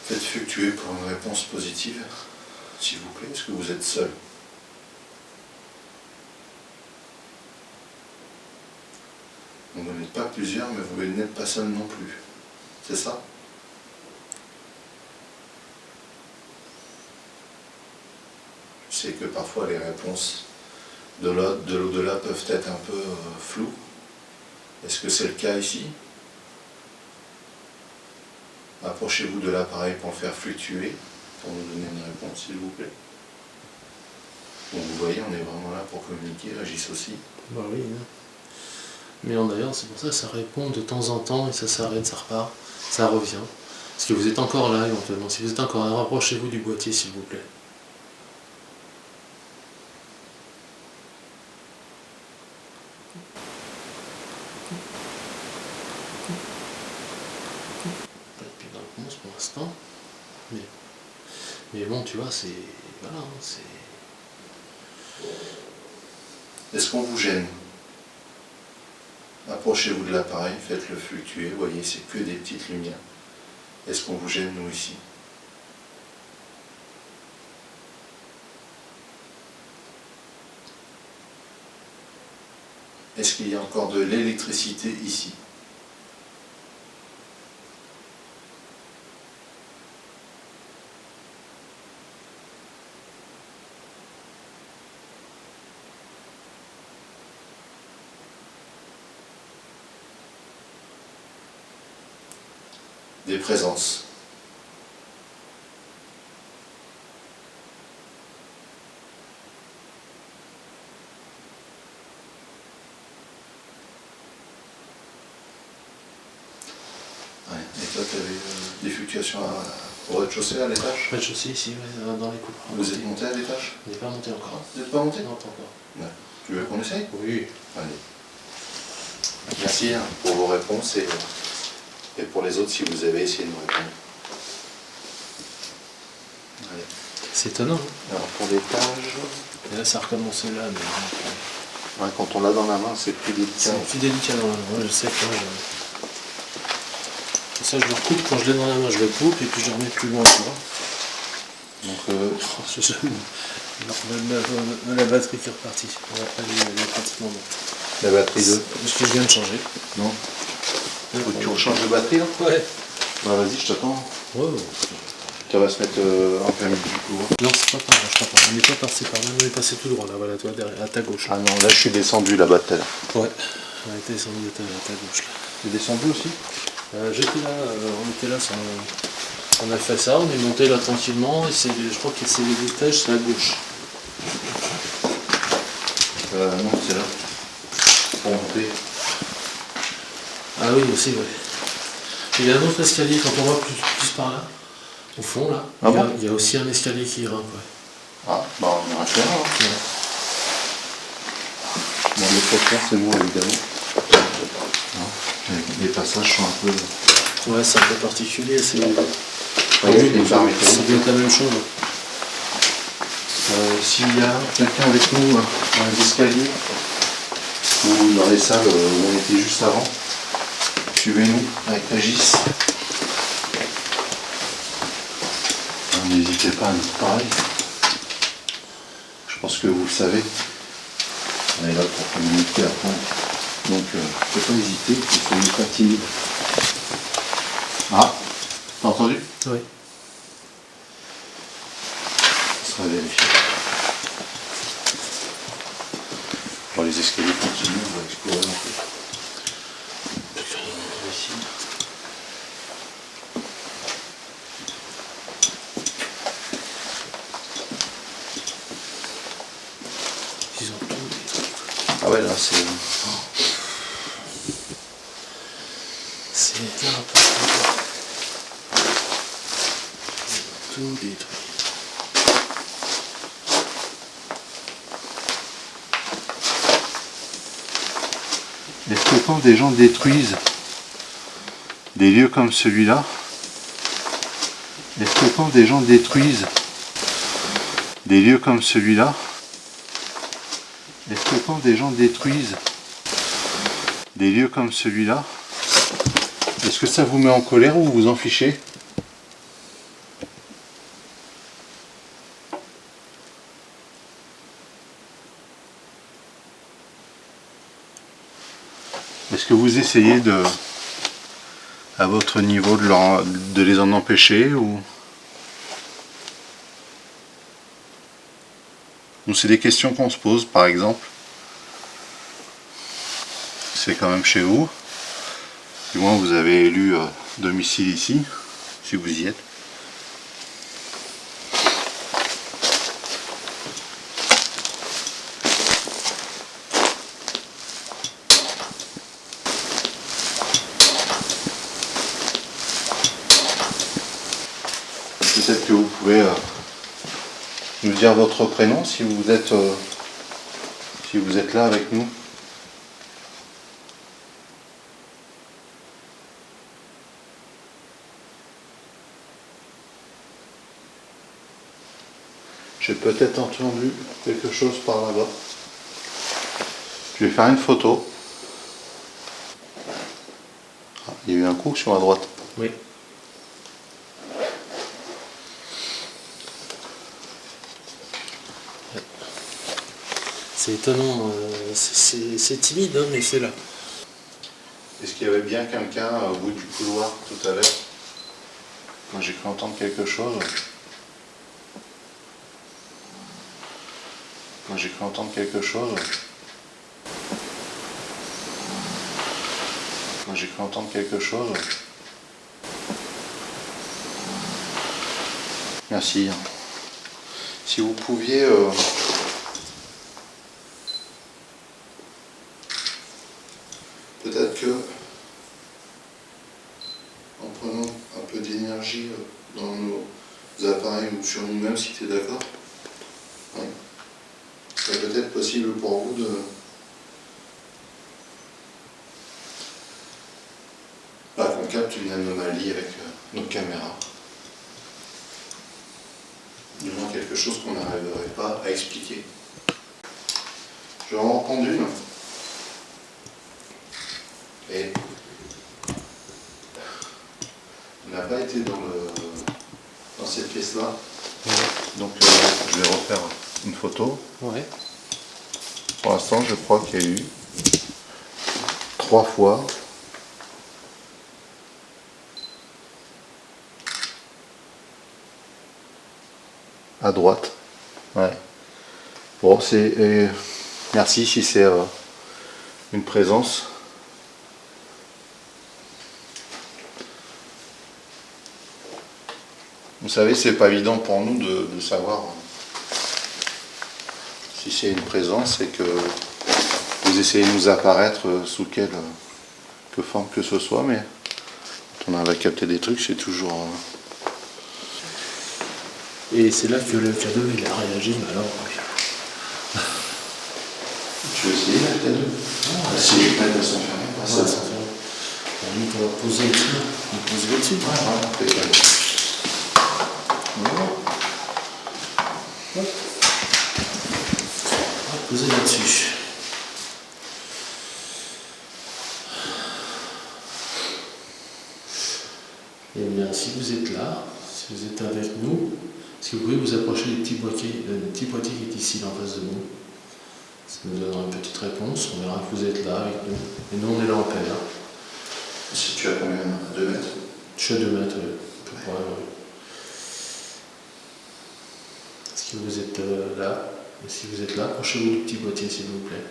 Faites fluctuer pour une réponse positive, s'il vous plaît. Est-ce que vous êtes seul? Vous n'êtes pas plusieurs, mais vous n'êtes pas seul non plus. C'est ça? Je sais que parfois les réponses de l'au-delà peuvent être un peu floues. Est-ce que c'est le cas ici? Approchez-vous de l'appareil pour le faire fluctuer, pour nous donner une réponse, s'il vous plaît. Bon, vous voyez, on est vraiment là pour communiquer, Régis aussi. Bah oui. Hein. Mais d'ailleurs, c'est pour ça que ça répond de temps en temps et ça s'arrête, ça repart, ça revient. Parce que vous êtes encore là éventuellement. Si vous êtes encore là, rapprochez-vous du boîtier, s'il vous plaît. Pas de pile de réponse pour l'instant. Mais bon, tu vois, c'est... Voilà, c'est... Est-ce qu'on vous gêne? Approchez-vous de l'appareil, faites-le fluctuer, vous voyez, c'est que des petites lumières. Est-ce qu'on vous gêne, nous, ici? Est-ce qu'il y a encore de l'électricité ici? Des présences. Ouais. Et toi, tu avais des fluctuations au rez-de-chaussée, à l'étage? Rez-de-chaussée ici, ouais, dans les cours. Vous êtes monté à l'étage? On n'est pas monté encore. Vous n'êtes pas monté? Non, pas encore. Ouais. Tu veux qu'on essaye? Oui. Allez. Merci pour vos réponses et pour les autres si vous avez essayé de me répondre. Allez. C'est étonnant. Hein. Alors pour l'étage, Et là, ça a recommencé là. Mais... ouais, quand on l'a dans la main, c'est plus délicat. C'est plus délicat dans la main. Je sais que ça, je le recoupe quand je l'ai dans la main. Je le coupe et puis je le remets plus loin. Tu vois. Donc, la batterie qui est repartie. Ouais, elle est pratiquement morte. La batterie de... Ce que je viens de changer. Non. Faut que tu rechanges de batterie là? Ouais. Bah vas-y, je t'attends. Ouais. Tu vas se mettre en plein milieu du couloir. Non, c'est pas par là, je crois pas. On n'est pas passé par là, on est passé tout droit là, voilà, toi, derrière, à ta gauche. Ah non, là je suis descendu là-bas tout à l'heure. Ouais, on a été descendu à ta gauche là. Tu es descendu aussi? J'étais là, on était là, on a fait ça, on est monté là tranquillement, et je crois que c'est l'étage, c'est à gauche. Non, c'est là. Pour monter. Ah oui, aussi, ouais. Il y a un autre escalier, quand on va plus par là, au fond là, Ah bon? il y a aussi un escalier qui grimpe, ouais. Ah, bah on ira faire. Hein. Bon, le chauffeur, c'est moi évidemment. Les passages sont un peu... Ouais, c'est un peu particulier, c'est... Ouais, les barres métalliques. Ça doit être la même chose. S'il y a quelqu'un avec nous dans les escaliers ou dans les salles où on était juste avant, suivez-nous avec Régis. N'hésitez pas à nous parler. Je pense que vous le savez. On est là pour communiquer après. Donc, il ne faut pas hésiter, il faut ne pas timide. Ah, t'as entendu? Oui. Ça sera vérifié. Bon, les escaliers continuent, on va explorer un peu. Ici. Ils ont tout. Ah ouais, là, c'est... C'est n'importe quoi. Tout détruit. Est-ce que quand des gens détruisent des lieux comme celui-là, est-ce que quand des gens détruisent des lieux comme celui-là, est-ce que quand des gens détruisent des lieux comme celui-là, est-ce que ça vous met en colère ou vous vous en fichez? Est-ce que vous essayez de, à votre niveau, de les en empêcher ou c'est des questions qu'on se pose, par exemple. C'est quand même chez vous. Du moins, vous avez élu domicile ici, si vous y êtes. Peut-être que vous pouvez nous dire votre prénom si vous êtes là avec nous. J'ai peut-être entendu quelque chose par là-bas. Je vais faire une photo. Ah, il y a eu un coup sur la droite. Oui. C'est étonnant, c'est timide, hein, mais c'est là. Est-ce qu'il y avait bien quelqu'un au bout du couloir tout à l'heure? Quand j'ai cru entendre quelque chose. Quand j'ai cru entendre quelque chose. Quand j'ai cru entendre quelque chose. Merci. Si vous pouviez... peut-être que... en prenant un peu d'énergie dans nos appareils ou sur nous-mêmes, si tu es d'accord. Oui. C'est peut-être possible pour vous de... qu'on capte une anomalie avec nos caméras. Du moins quelque chose qu'on n'arriverait pas à expliquer. Je vais en reprendre une. Et on n'a pas été dans cette pièce-là. Ouais. Donc je vais refaire une photo. Ouais. Pour l'instant, je crois qu'il y a eu 3 fois à droite. Ouais. Bon, c'est... merci si c'est une présence. Vous savez, c'est pas évident pour nous de savoir si c'est une présence et que vous essayez de nous apparaître sous quelle forme que ce soit, mais quand on arrive à capter des trucs, c'est toujours... Et c'est là que le cadeau il a réagi, mais alors. Tu veux essayer là, le cadeau? Si les fenêtres s'enfermer, pas ça. On va poser dessus. On pose dessus. Ouais, voilà, impeccable. Voilà. On va poser là-dessus. Et bien, si vous êtes là, si vous êtes avec nous, est-ce que vous pouvez vous approcher du petit boîtier qui est ici en face de nous? Ça nous donnera une petite réponse, on verra que vous êtes là avec nous. Et nous on est là en paix. Hein. Si tu as combien? 2 mètres? Je suis à 2 mètres, oui. À peu près, oui. Est-ce que vous êtes là? Et si vous êtes là, approchez-vous du petit boîtier s'il vous plaît.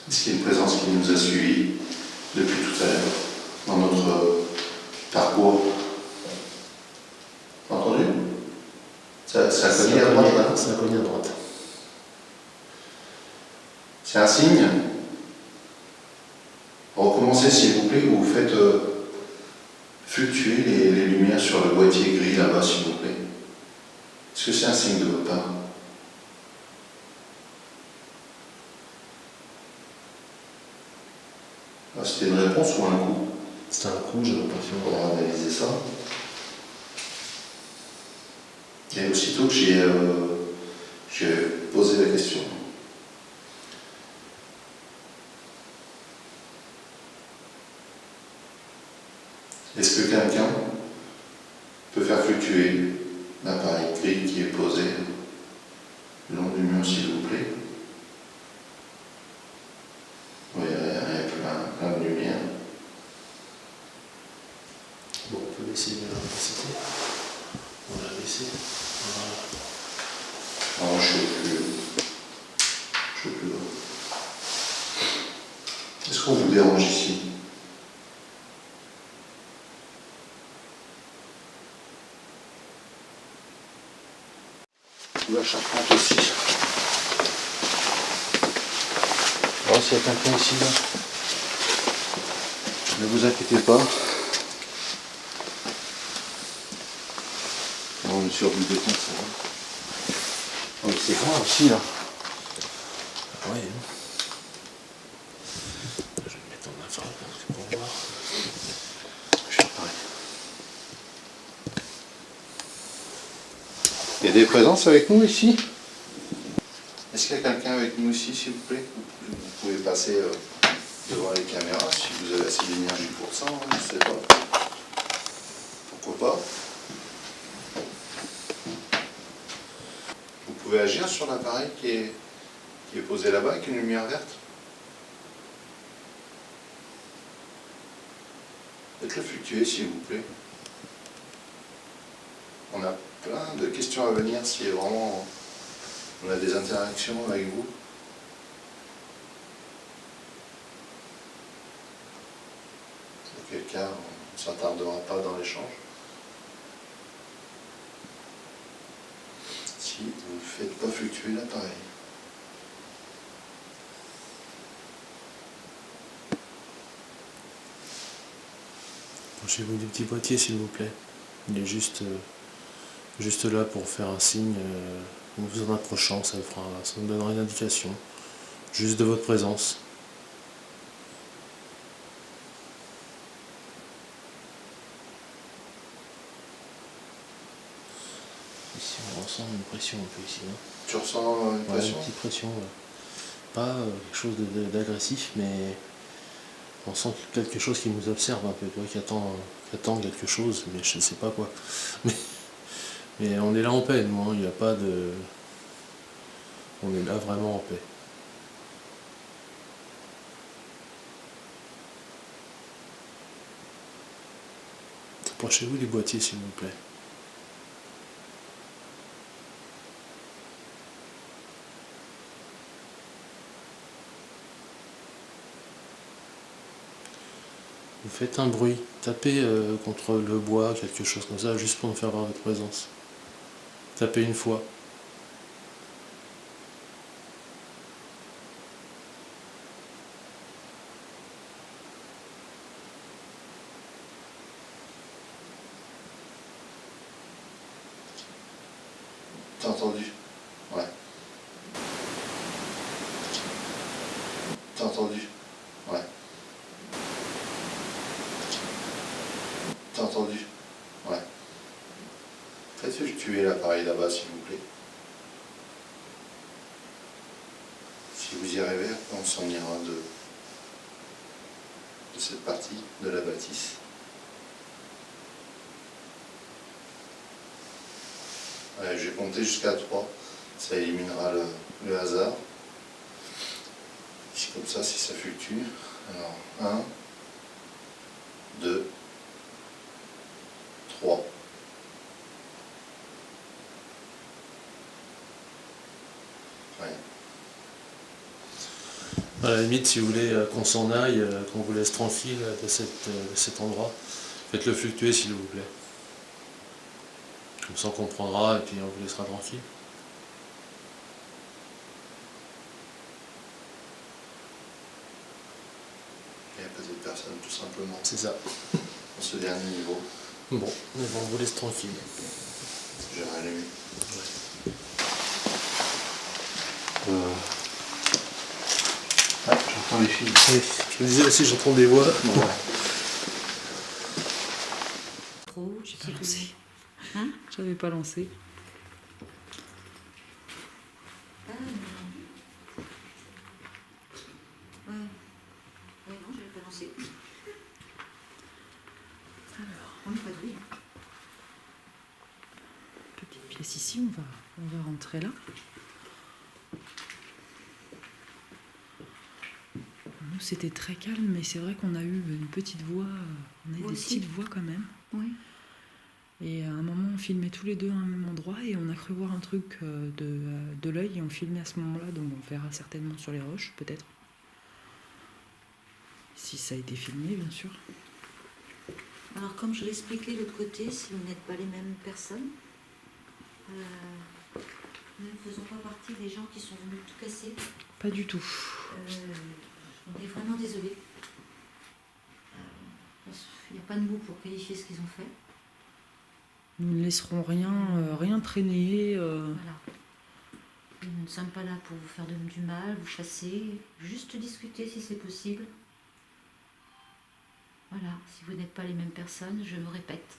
Est-ce qu'il y a une présence qui nous a suivis depuis tout à l'heure dans notre parcours? Entendu? Ça a cogné à droite là? Ça a cogné à droite. C'est un signe? Recommencez s'il vous plaît, ou vous faites fluctuer les lumières sur le boîtier gris là-bas s'il vous plaît. Est-ce que c'est un signe de votre part? C'était une réponse ou un coup? C'était un coup, j'ai l'impression. On va analyser ça. Et aussitôt que j'ai posé la question. Est-ce que quelqu'un peut faire fluctuer l'appareil gris qui est posé le long du mur, s'il vous plaît? Oui, il y a plein de lumière. Bon, on peut laisser l'intensité. On l'a laissé. Voilà. Non, je suis plus loin. Est-ce qu'on vous dérange ici? La charpente aussi. Alors s'il y a quelqu'un ici là, ne vous inquiétez pas. On est sur du béton, ça va. Oh, c'est grand aussi là. Ouais. Je vais me mettre en des présences avec nous ici? Est-ce qu'il y a quelqu'un avec nous ici, s'il vous plaît? Vous pouvez passer devant les caméras si vous avez assez d'énergie pour ça, hein, je ne sais pas. Pourquoi pas? Vous pouvez agir sur l'appareil qui est posé là-bas avec une lumière verte? Faites-le fluctuer, s'il vous plaît. On a plein de questions à venir si vraiment on a des interactions avec vous. Auquel cas, on ne s'attardera pas dans l'échange. Si vous ne faites pas fluctuer l'appareil. Approchez-vous du petit boîtier, s'il vous plaît. Il est juste là pour faire un signe. En vous en approchant, ça vous donnera une indication. Juste de votre présence. Ici, on ressent une pression un peu ici. Hein. Tu ressens une Ouais, pression? une petite pression. Ouais. Pas quelque chose d'agressif, mais on sent quelque chose qui nous observe un peu, qui attend quelque chose, mais je ne sais pas quoi. Mais on est là en paix, nous, hein. Il n'y a pas de... On est là vraiment en paix. Approchez-vous du boîtier, s'il vous plaît. Vous faites un bruit, tapez contre le bois, quelque chose comme ça, juste pour nous faire voir votre présence. Tapez une fois. T'as entendu? Ouais. T'as entendu? Ouais. T'as entendu? Ouais. Faites fluctuer l'appareil là-bas, s'il vous plaît. Si vous y arrivez, on s'en ira de cette partie de la bâtisse. Ouais, je vais compter jusqu'à 3. Ça éliminera le hasard. C'est comme ça, si ça fluctue. Alors, 1, 2, 3. Ouais. À la limite, si vous voulez qu'on s'en aille, qu'on vous laisse tranquille de cet endroit, faites-le fluctuer, s'il vous plaît. Comme ça, on comprendra et puis on vous laissera tranquille. Il n'y a pas d'autres personnes, tout simplement. C'est ça. Pour ce dernier niveau, Bon, mais bon, on vous laisse tranquille. j'ai rallumé. J'entends les filles. Oui, je me disais aussi, j'entends des voix. Trop, J'ai pas lancé. Hein? J'avais pas lancé. Ah, non. Ouais. Ouais, non, je vais pas lancer. Alors, On n'est pas doué. petite pièce ici, on va rentrer là. Nous, c'était très calme, mais c'est vrai qu'on a eu une petite voix. On a eu Vous des aussi? petites voix quand même. Oui. Et à un moment, on filmait tous les deux à un même endroit et on a cru voir un truc de l'œil et on filmait à ce moment-là, donc on verra certainement sur les roches, peut-être. Si ça a été filmé, bien sûr. Alors, comme je l'expliquais de l'autre côté, si vous n'êtes pas les mêmes personnes, nous ne faisons pas partie des gens qui sont venus tout casser. Pas du tout. On est vraiment désolé. Il n'y a pas de mots pour qualifier ce qu'ils ont fait. Nous ne laisserons rien traîner. Voilà. Nous ne sommes pas là pour vous faire du mal, vous chasser, juste discuter si c'est possible. Voilà, si vous n'êtes pas les mêmes personnes, je me répète.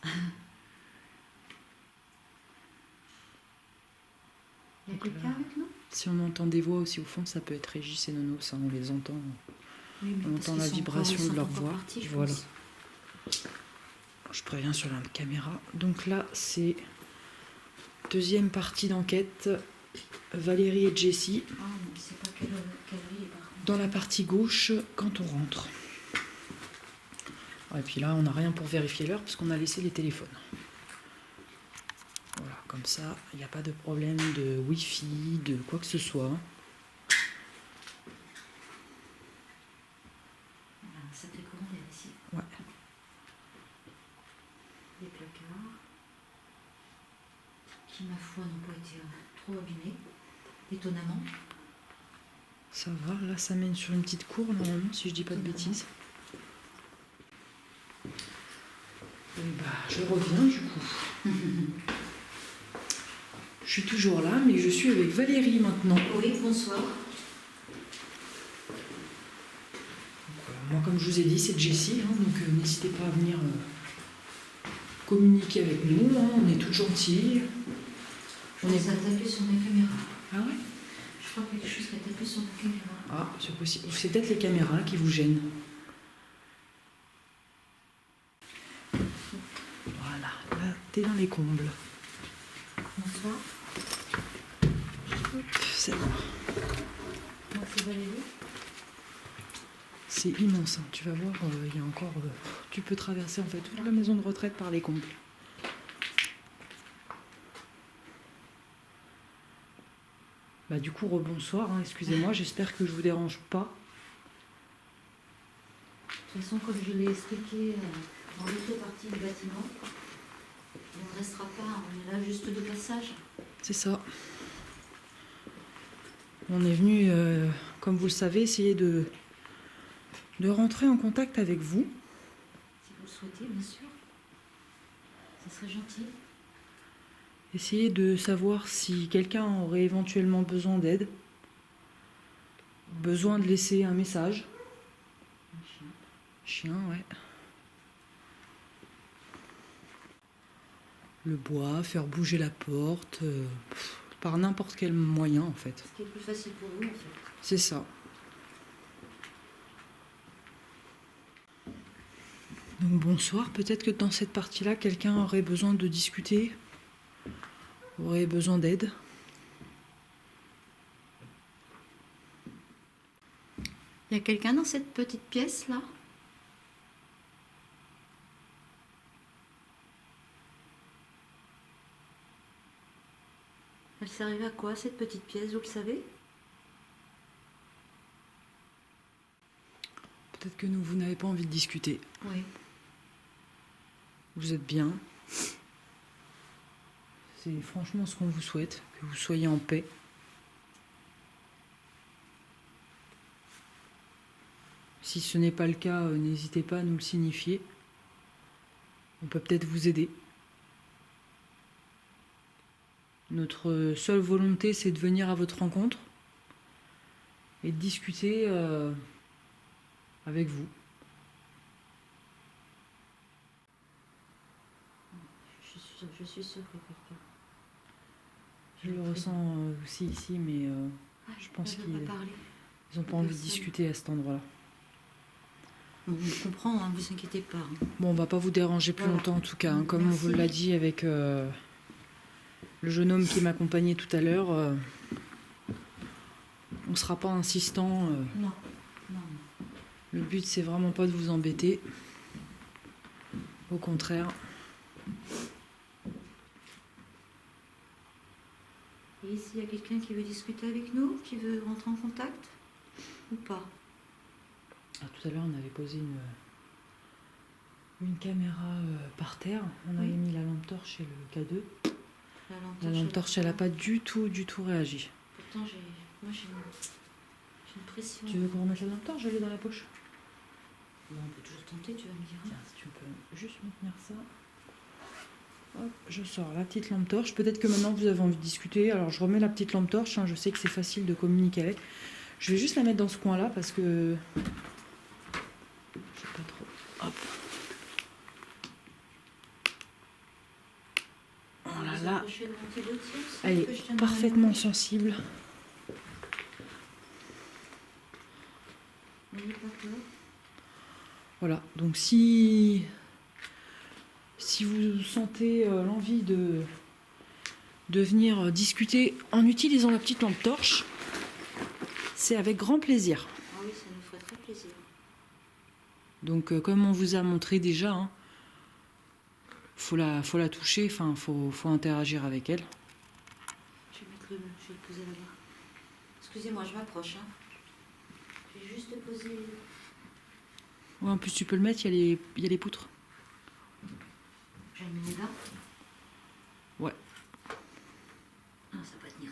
Il y a Donc quelqu'un là, avec nous? si on entend des voix aussi au fond, ça peut être Régis et Nono, ça on les entend. Oui, mais On parce entend qu'ils la sont vibration encore- ils de sont leur encore voix. partis, je Voilà. pense. Je préviens sur la caméra. Donc là, c'est deuxième partie d'enquête. Valérie et Jessie. Ah, mais je sais pas quelle vie est par contre. Dans la partie gauche, quand on rentre. Et puis là, on n'a rien pour vérifier l'heure parce qu'on a laissé les téléphones. Voilà, comme ça, il n'y a pas de problème de Wi-Fi, de quoi que ce soit. Voilà, un sacré courant d'air ici. Ouais. Des placards qui, ma foi, n'ont pas été trop abîmés, étonnamment. Ça va, là, ça mène sur une petite cour, normalement, si je dis pas de bêtises. Et bah, je reviens, du coup. Je suis toujours là, mais je suis avec Valérie maintenant. Oui, bonsoir. Moi, comme je vous ai dit, c'est Jessie, hein, donc n'hésitez pas à venir communiquer avec nous, hein, on est toutes gentilles. On est tapé sur ma caméra. Ah ouais? Je crois qu'il y a quelque chose qui a tapé sur ma caméra. Ah, c'est possible. C'est peut-être les caméras qui vous gênent. Voilà, là, t'es dans les combles. Bonsoir. Hop, c'est bon. Moi, c'est Valérie. C'est immense, hein. Tu vas voir, il y a encore... tu peux traverser en fait toute la maison de retraite par les combles. Bah du coup, rebonsoir, hein, excusez-moi, j'espère que je vous dérange pas. De toute façon, comme je l'ai expliqué dans l'autre partie du bâtiment, on ne restera pas, on est là juste de passage. C'est ça. On est venu, comme vous le savez, essayer de rentrer en contact avec vous. Si vous le souhaitez, bien sûr. Ça serait gentil. Essayer de savoir si quelqu'un aurait éventuellement besoin d'aide. Besoin de laisser un message. Un chien. Chien, ouais. Le bois, faire bouger la porte, par n'importe quel moyen en fait. Ce qui est plus facile pour vous, en fait. C'est ça. Donc bonsoir, peut-être que dans cette partie-là, quelqu'un aurait besoin de discuter, aurait besoin d'aide. Il y a quelqu'un dans cette petite pièce là? Elle servait à quoi cette petite pièce, vous le savez? Peut-être que vous n'avez pas envie de discuter. Oui. Vous êtes bien. C'est franchement ce qu'on vous souhaite, que vous soyez en paix. Si ce n'est pas le cas, n'hésitez pas à nous le signifier. On peut peut-être vous aider. Notre seule volonté, c'est de venir à votre rencontre et de discuter avec vous. Je suis sûre qu'il y a quelqu'un. Je le ressens aussi ici, mais je pense qu'ils pas parler. n'ont pas envie de discuter à cet endroit-là. Bon, je comprends, hein, vous inquiétez pas. Hein. Bon, on va pas vous déranger plus Voilà. longtemps en tout cas. Hein. Comme Merci. on vous l'a dit avec le jeune homme qui m'accompagnait tout à l'heure, on sera pas insistant. Non, non. Le but, c'est vraiment pas de vous embêter. Au contraire. Et ici, il y a quelqu'un qui veut discuter avec nous, qui veut rentrer en contact? Ou pas? Ah, tout à l'heure, on avait posé une caméra par terre. On avait mis la lampe torche et le K2. La lampe torche, elle n'a pas du tout réagi. Pourtant, moi, j'ai une pression. Tu veux qu'on remette la lampe torche? Je l'ai dans la poche. Bon, on peut toujours tenter, tu vas me dire. Tiens, si tu peux juste me tenir ça. Hop, je sors la petite lampe torche. Peut-être que maintenant vous avez envie de discuter. Alors je remets la petite lampe torche. Hein. Je sais que c'est facile de communiquer avec. Je vais juste la mettre dans ce coin-là parce que... je sais pas trop. Hop. Oh là là. approcher de mon petit boîtier aussi, Elle que je est tienne dans la parfaitement main. sensible. N'ayez pas peur. Voilà, donc si vous sentez l'envie de venir discuter en utilisant la petite lampe torche, c'est avec grand plaisir. Ah oui, ça nous ferait très plaisir. Donc comme on vous a montré déjà, hein, faut la toucher, enfin faut interagir avec elle. Je vais le poser là-bas. Excusez-moi, je m'approche. Hein. Je vais juste poser... Ouais, en plus tu peux le mettre, il y a les poutres. Je vais le mener là. Ouais. Non, ça va pas tenir.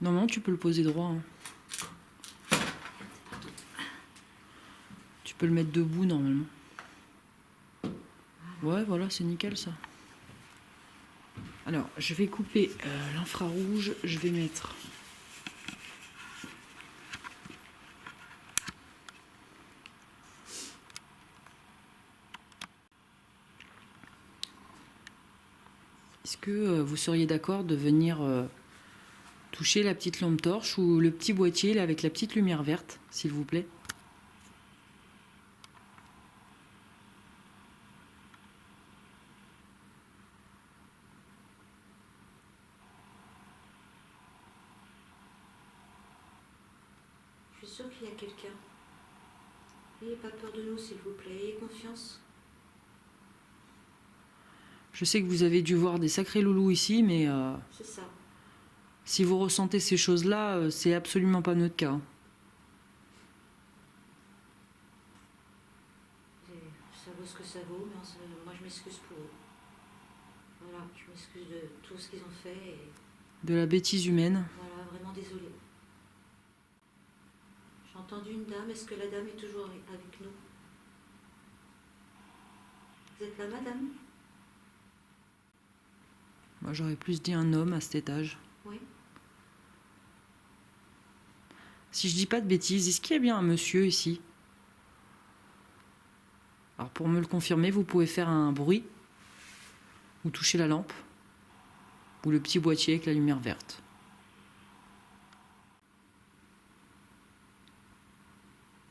Non, tu peux le poser droit. Hein. Tu peux le mettre debout normalement. Ouais, voilà, c'est nickel ça. Alors, je vais couper l'infrarouge. Je vais mettre... Est-ce que vous seriez d'accord de venir toucher la petite lampe torche ou le petit boîtier là, avec la petite lumière verte, s'il vous plaît? Je suis sûre qu'il y a quelqu'un. N'ayez pas peur de nous, s'il vous plaît. Ayez confiance. Je sais que vous avez dû voir des sacrés loulous ici, mais C'est ça. si vous ressentez ces choses-là, c'est absolument pas notre cas. Hein. Ça vaut ce que ça vaut, mais moi je m'excuse pour eux. Voilà, je m'excuse de tout ce qu'ils ont fait et De la bêtise humaine. voilà, vraiment désolée. J'ai entendu une dame, est-ce que la dame est toujours avec nous? Vous êtes là, madame? Moi, j'aurais plus dit un homme à cet étage. Oui. Si je dis pas de bêtises, est-ce qu'il y a bien un monsieur ici? Alors pour me le confirmer, vous pouvez faire un bruit ou toucher la lampe ou le petit boîtier avec la lumière verte.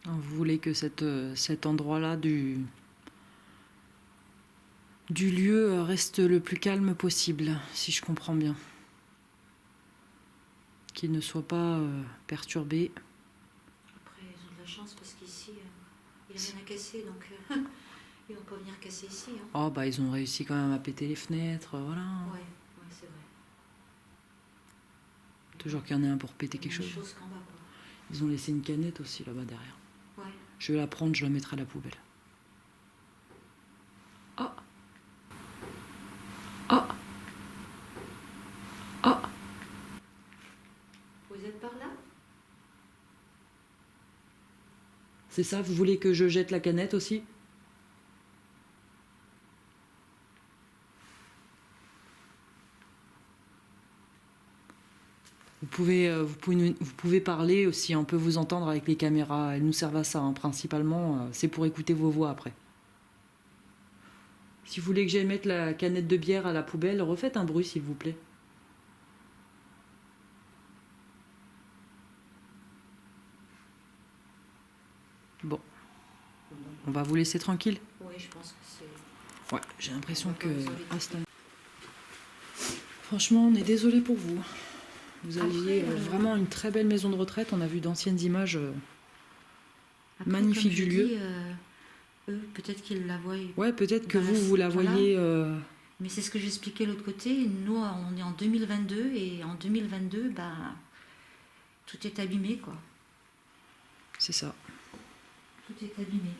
Alors, vous voulez que cet endroit-là du lieu reste le plus calme possible, si je comprends bien. Qu'il ne soit pas perturbé. Après, ils ont de la chance parce qu'ici, il n'y a rien à casser, donc ils vont pas venir casser ici. Hein. Oh bah ils ont réussi quand même à péter les fenêtres, voilà. Ouais, c'est vrai. Toujours qu'il y en ait un pour péter quelque Même chose. chose qu'en bas, quoi. Ils ont laissé une canette aussi là-bas derrière. Ouais. Je vais la prendre, je la mettrai à la poubelle. Ah. Ah. Ah. Vous êtes par là? C'est ça, vous voulez que je jette la canette aussi? Vous pouvez parler aussi, on peut vous entendre avec les caméras. Elles nous servent à ça, hein, principalement. C'est pour écouter vos voix après. Si vous voulez que j'aille mettre la canette de bière à la poubelle, refaites un bruit s'il vous plaît. Bon. On va vous laisser tranquille. Oui, je pense que c'est... Ouais, j'ai l'impression On va que... pas vous embêter. Ah, c'est un- Franchement, on est désolé pour vous. Vous aviez Après, vraiment une très belle maison de retraite. On a vu d'anciennes images. Après, Magnifique comme je du lieu. dis, eux, peut-être qu'ils la voient. Ouais, peut-être que Dans la- vous la voilà. voyez... Mais c'est ce que j'expliquais l'autre côté. Nous, on est en 2022 et en 2022, bah, tout est abîmé, quoi. C'est ça. Tout est abîmé.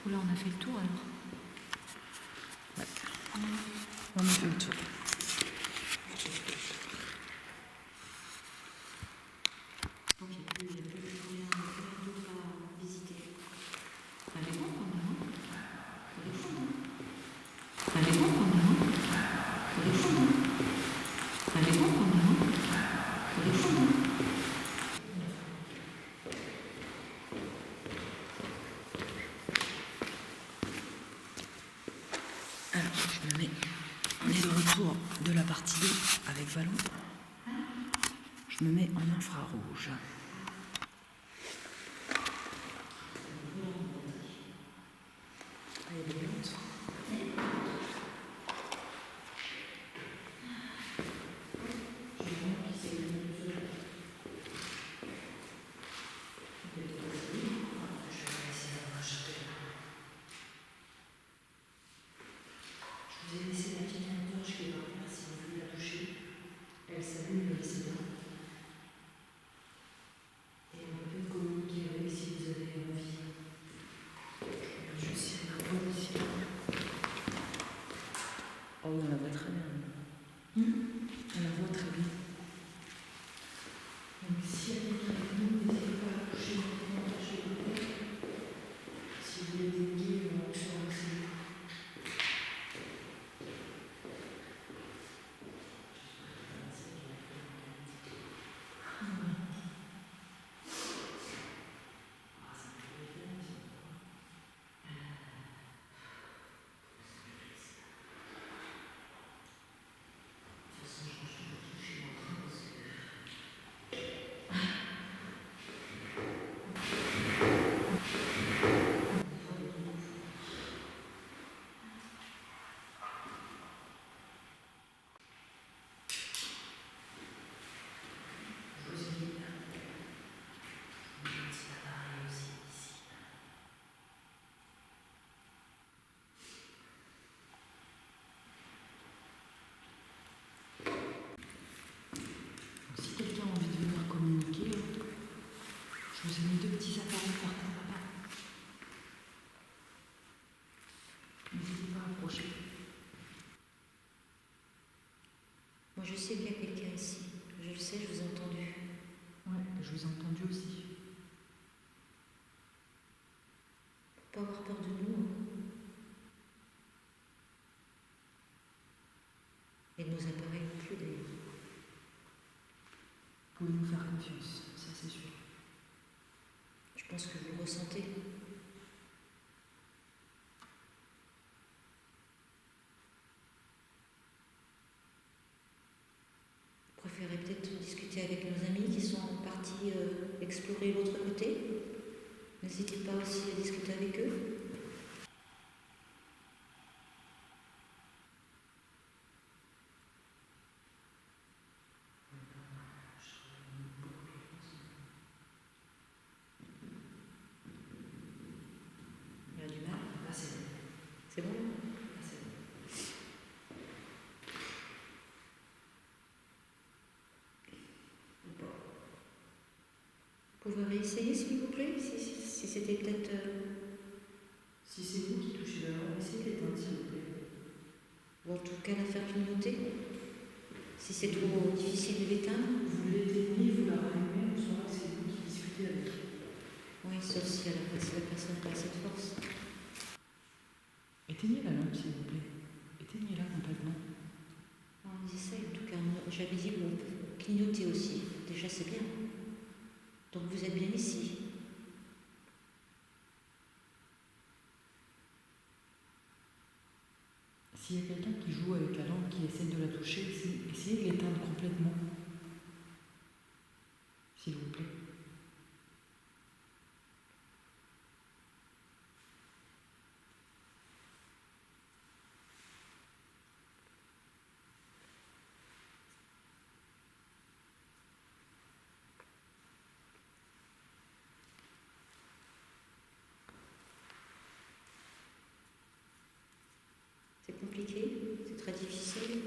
Là, on a fait le tour alors. On a fait le tour. Ok, il n'y a plus rien d'autre à visiter. Elle est grande quand même. Elle est grande. Elle est grande quand même. Elle est grande. Elle est grande quand même. Elle est grande. je me mets. On est de retour de la partie 2 avec Valon. Je me mets en infrarouge. Elle est brûlante. Je vous ai laissé la petite lampe torche qui est par terre si vous voulez la toucher. Elle s'allume, laissez là. Et on peut communiquer avec si vous avez envie. Je sais la voix ici. Oh, on la voit très bien. On la voit très bien. Donc si elle est avec nous, n'hésitez pas à la toucher maintenant, lâchez le tête. Si vous voulez déguer, on va faire aussi. Si quelqu'un a envie de venir communiquer, je vous ai mis 2 petits appareils par terre là-bas. N'hésitez pas à approcher. Moi, je sais qu'il y a quelqu'un ici. Je le sais, je vous ai entendu. Ouais, je vous ai entendu aussi. Faut pas avoir peur de nous. Et de nos appareils non plus, d'ailleurs. Vous pouvez nous faire confiance, ça c'est sûr. Je pense que vous le ressentez. Vous préférez peut-être discuter avec nos amis qui sont partis explorer l'autre côté. N'hésitez pas aussi à discuter avec eux. Il y a du mal. Ah, c'est bon. C'est bon? Ah, c'est bon. Vous pouvez réessayer, s'il vous plaît, si c'était peut-être... Si c'est vous qui touchez la lampe, essayez d'éteindre s'il vous plaît. ou en tout cas la faire clignoter. Si c'est trop difficile de l'éteindre. Vous l'éteignez, vous la rallumez, on saura que c'est vous qui discutez avec. Oui, sauf si la personne n'a pas cette force. Éteignez la lampe s'il vous plaît. Éteignez-la complètement. On essaye, en tout cas, j'ai visible, on peut clignoter aussi. Déjà, c'est bien. Donc vous êtes bien ici. S'il y a quelqu'un qui joue avec la lampe, qui essaie de la toucher, essayez de l'éteindre complètement. S'il vous plaît. C'est compliqué, c'est très difficile.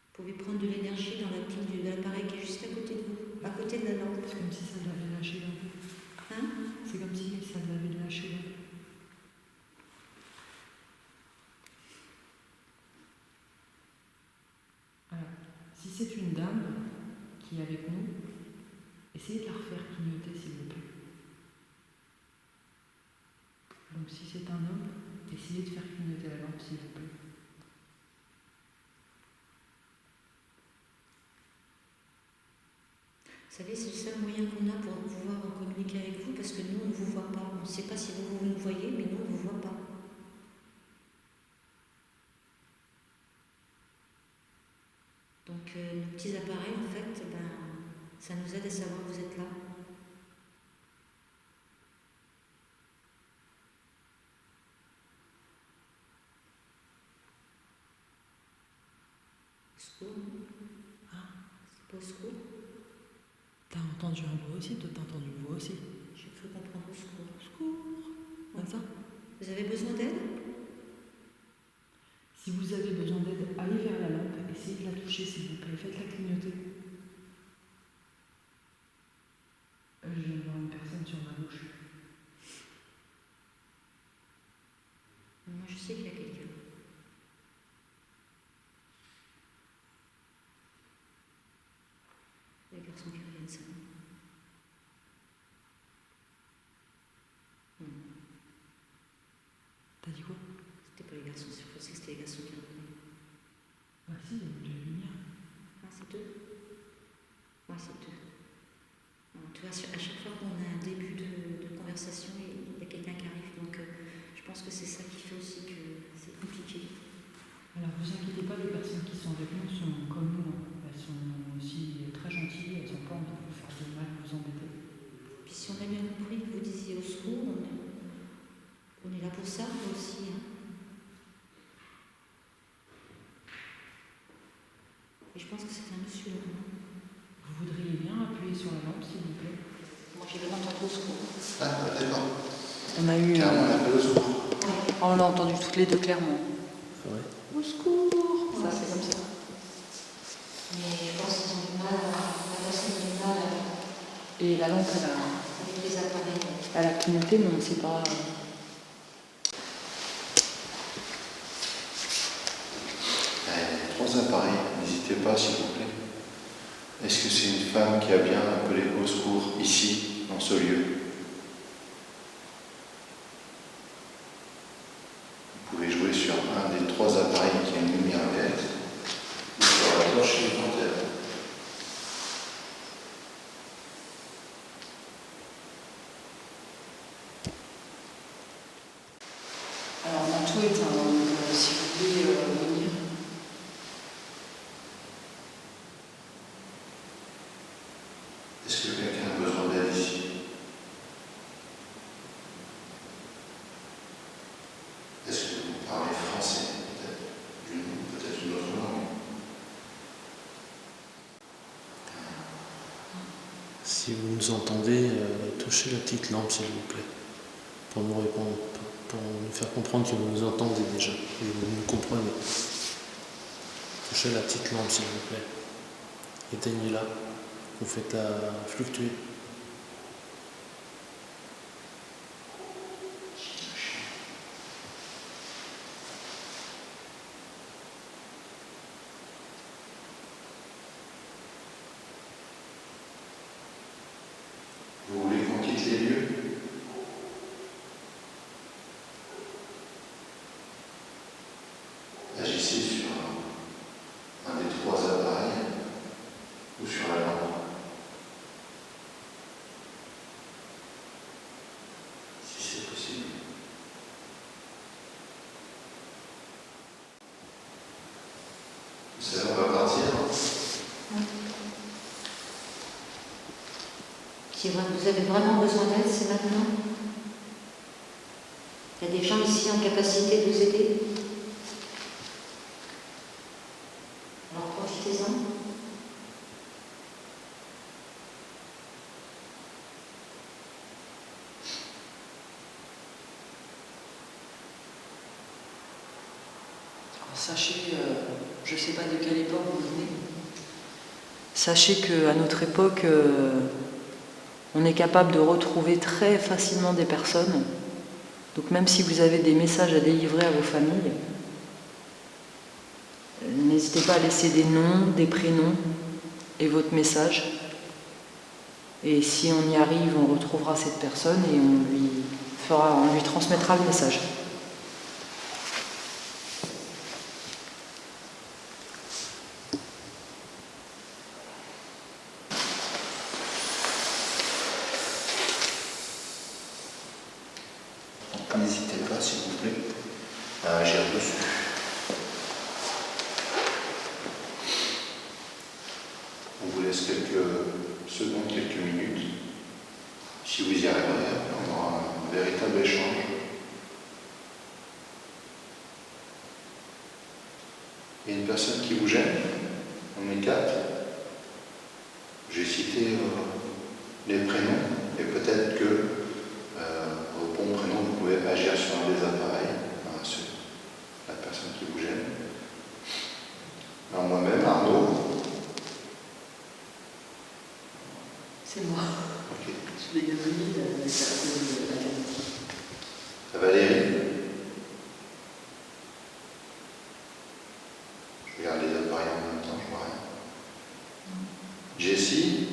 Vous pouvez prendre de l'énergie dans la pile de l'appareil qui est juste à côté de vous, à côté de la lampe. C'est comme si ça l'avait lâché d'un coup. Hein? C'est comme si ça l'avait lâché d'un coup. Alors, si c'est une dame qui est avec nous, essayez de la refaire clignoter s'il vous plaît. Donc si c'est un homme, essayez de faire clignoter la lampe s'il vous plaît. Vous savez, c'est le seul moyen qu'on a pour pouvoir communiquer avec vous, parce que nous, on ne vous voit pas. On ne sait pas si vous nous voyez, mais nous, on ne vous voit pas. Donc, nos petits appareils, en fait, ça nous aide à savoir que vous êtes là. Au secours, non ? Ah, C'est pas au secours ? t'as entendu un bruit aussi? Toi, t'as entendu le bruit aussi? J'ai cru comprendre au secours. Au secours. Comme ça. Vous avez besoin d'aide ? Si vous avez besoin d'aide, allez vers la lampe, essayez de la toucher s'il vous plaît, faites-la clignoter. Je viens de voir une personne sur ma gauche. Moi, je sais qu'il y a quelqu'un. Les garçons qui reviennent, ça. Non, T'as dit quoi? c'était pas les garçons, je pensais que c'était les garçons qui revenaient. Bah si, il y a eu de la lumière. Ah, c'est deux ? Ouais, c'est deux. Alors, tu vois, à chaque fois qu'on a un début de conversation, il y a quelqu'un qui arrive. Donc, je pense que c'est ça qui fait aussi que c'est compliqué. Alors vous inquiétez pas, les personnes qui sont avec nous sont comme nous, hein. Elles sont aussi très gentilles, elles n'ont pas envie de vous faire de mal, de vous embêter. Puis si on a bien compris que vous disiez au secours, on est là pour ça, nous aussi. Hein. Et je pense que c'est un monsieur. Hein. Vous voudriez bien appuyer sur la lampe, s'il vous plaît? Moi, j'ai vraiment entendu au secours. Ah, d'accord. On a eu... Carrément, on appelle au secours. on l'a entendu toutes les deux clairement. Ouais. Au secours! Ça, c'est comme ça. Mais je pense qu'ils ont du mal, la personne a du mal Et la lampe, avec les appareils. elle a clignoté, mais on ne sait pas... Trois appareils, n'hésitez pas s'il vous plaît. Est-ce que c'est une femme qui a bien appelé au secours ici, dans ce lieu? Vous pouvez jouer sur un des trois appareils qui a une lumière verte ou sur la cloche élémentaire. Alors, mon tout est un... si vous voulez venir... Est-ce que quelqu'un a besoin d'aide ici? Est-ce que vous parlez français peut-être une autre langue? Si vous nous entendez, touchez la petite lampe s'il vous plaît, pour nous répondre, pour nous faire comprendre que vous nous entendez déjà, que vous nous comprenez. Touchez la petite lampe s'il vous plaît. Éteignez-la, vous faites-la fluctuer. Vous voulez qu'on quitte les lieux? Agissez sur un des trois appareils ou sur la lampe. Si c'est possible. Vous savez, on va partir. Si vous avez vraiment besoin d'aide, c'est maintenant. Il y a des gens ici en capacité de vous aider. Alors profitez-en. Sachez, je ne sais pas de quelle époque vous venez. Sachez qu'à notre époque, on est capable de retrouver très facilement des personnes. Donc même si vous avez des messages à délivrer à vos familles, n'hésitez pas à laisser des noms, des prénoms et votre message. Et si on y arrive, on retrouvera cette personne et on lui transmettra le message. n'hésitez pas, s'il vous plaît, à agir dessus. On vous laisse quelques secondes, quelques minutes. Si vous y arriverez, après on aura un véritable échange. Il y a une personne qui vous gêne? On est 4. J'ai cité les prénoms et peut-être que au bon prénom vous pouvez agir sur un des appareils. Voilà, c'est la personne qui vous gêne. Alors moi-même, Arnaud. C'est moi. Ok. Je l'ai gagné avec la personne de la Valérie. Je regarde les appareils en même temps, je vois rien. Jessie.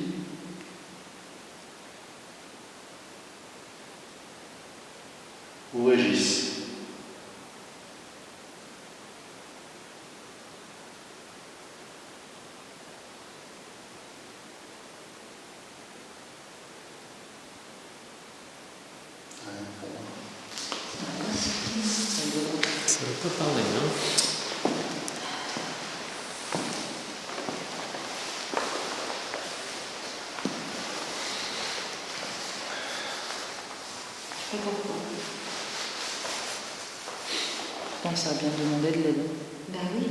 Ou Régis. Rien pour moi. Ça veut pas parler, hein. Je sais pas pourquoi. Je pense à bien demander de l'aide. Ben oui.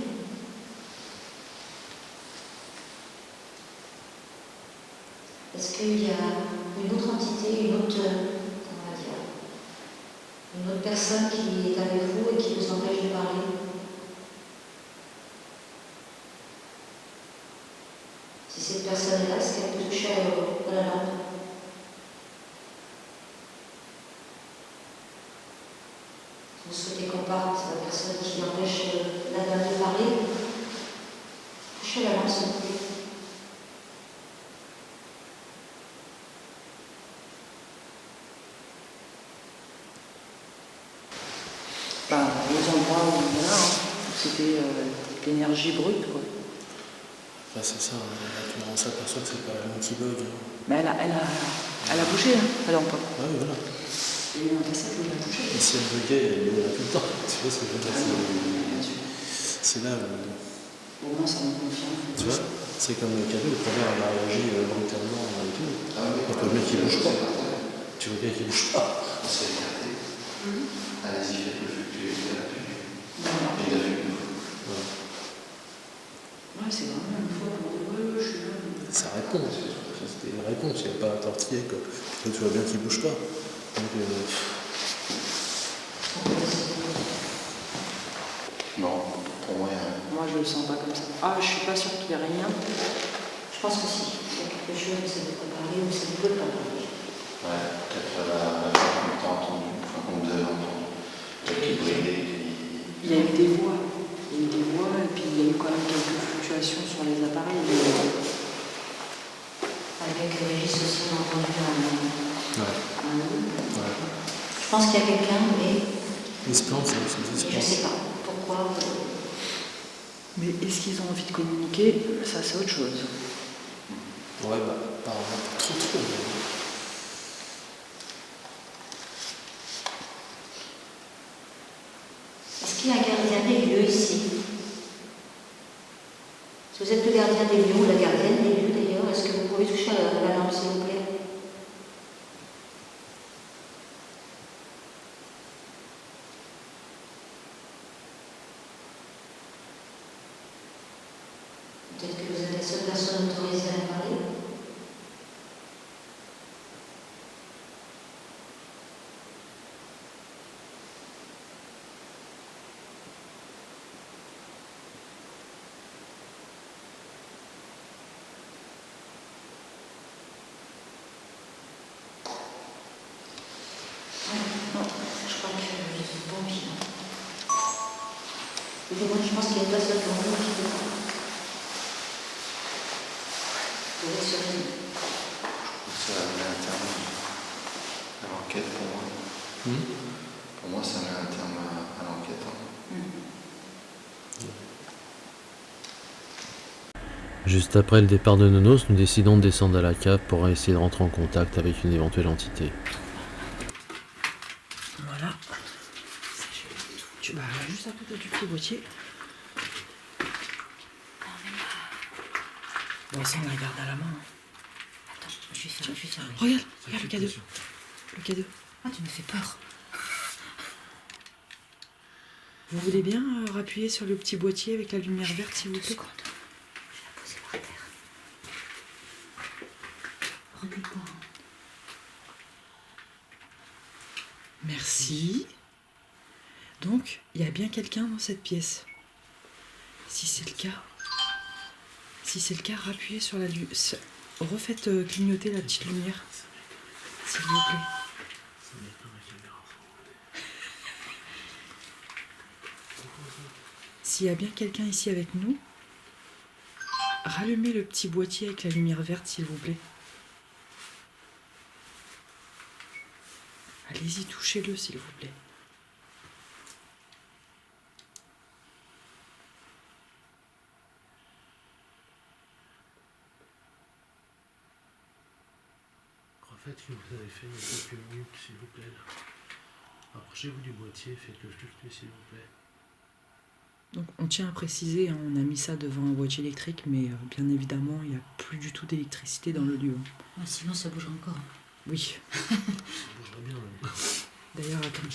Est-ce qu'il y a une autre entité, une autre, comment on va dire, une autre personne qui est avec vous et qui vous empêche de parler? Si cette personne est là, est-ce qu'elle peut toucher à la lampe? Vous souhaitez qu'on parte, la personne qui empêche la dame de parler? Touchez à la lampe, s'il vous plaît. Bah, les endroits où, voilà, où c'était l'énergie brute, quoi. Enfin, c'est ça, là, on s'aperçoit que c'est pas la qui bug. Mais elle a bougé, hein, la lampe. Ah oui, voilà. Et on a ça, on a touché. Et si elle buguait, elle est là tout le temps. Tu vois ce que je veux dire? C'est là où. Au moins, ça me confirme. Tu vois, c'est comme le cadeau, le premier elle a réagi brutalement et tout. Ah oui, Donc le mec il bouge pas. Tu vois bien qu'il bouge pas. C'est écarté. Allez-y, faites-le fluctuer, il a fait. Voilà. Il a fait une fois. Ouais, c'est vraiment une fois pour deux, je suis là. Ça répond. C'était une réponse, il n'y a pas à tortiller. Quoi. Parce que tu vois bien qu'il bouge pas. Donc, Non, pour moi, il y a rien. Moi, je le sens pas comme ça. Ah, je suis pas sûre qu'il y ait rien. Je pense que si. Il y a quelque chose où ça ne peut pas parler ou ça ne peut pas parler. Ouais, peut-être la fois qu'on t'a entendu, enfin qu'on vous avez entendu. Peut-être qu'il brillait, Il y a eu des voix. Il y a eu des voix, et puis il y a eu quand même quelques fluctuations sur les appareils. Avec Régis aussi, on a entendu un ouais. Ouais. Je pense qu'il y a quelqu'un, mais Il se plante, c'est je ne sais pas pourquoi. Mais est-ce qu'ils ont envie de communiquer? Ça, c'est autre chose. Ouais, bah, apparemment, trop. Est-ce qu'il y a un gardien des lieux ici? Si vous êtes le gardien des lieux ou la gardienne des lieux d'ailleurs, est-ce que vous pouvez toucher à la lampe, s'il vous plaît? Peut-être que vous êtes la seule personne autorisée à la parler. Non, je crois que je suis bon pied. Moi, je pense qu'il y a une personne qui est qui peut pas. Vous êtes sur une. Ça met un terme à l'enquête pour moi. Pour moi, ça met un terme à l'enquête. Juste après le départ de Nonos, nous décidons de descendre à la cave pour essayer de rentrer en contact avec une éventuelle entité. Voilà. Bah, juste à côté du petit boîtier. Bon, ça, on la garde à la main. Attends, je vais faire. Regarde le cadeau. Le cadeau. Ah, tu me fais peur. Vous voulez bien rappuyer sur le petit boîtier avec la lumière verte, s'il vous plaît? Seconde. Je vais la poser par terre. Recule pas. Hein. Merci. Donc, il y a bien quelqu'un dans cette pièce. Si c'est le cas, rappuyez sur la lumière. Refaites clignoter la petite lumière, s'il vous plaît. S'il y a bien quelqu'un ici avec nous, rallumez le petit boîtier avec la lumière verte, s'il vous plaît. Allez-y, touchez-le, s'il vous plaît. Refaites ce que vous avez fait il y a quelques minutes, s'il vous plaît. Là. Approchez-vous du boîtier, faites-le juste, s'il vous plaît. Donc, on tient à préciser, hein, on a mis ça devant un boîtier électrique, mais bien évidemment, il n'y a plus du tout d'électricité dans le lieu. Ouais, sinon, ça bouge encore. Oui. Ça bougerait bien, même. D'ailleurs, attends,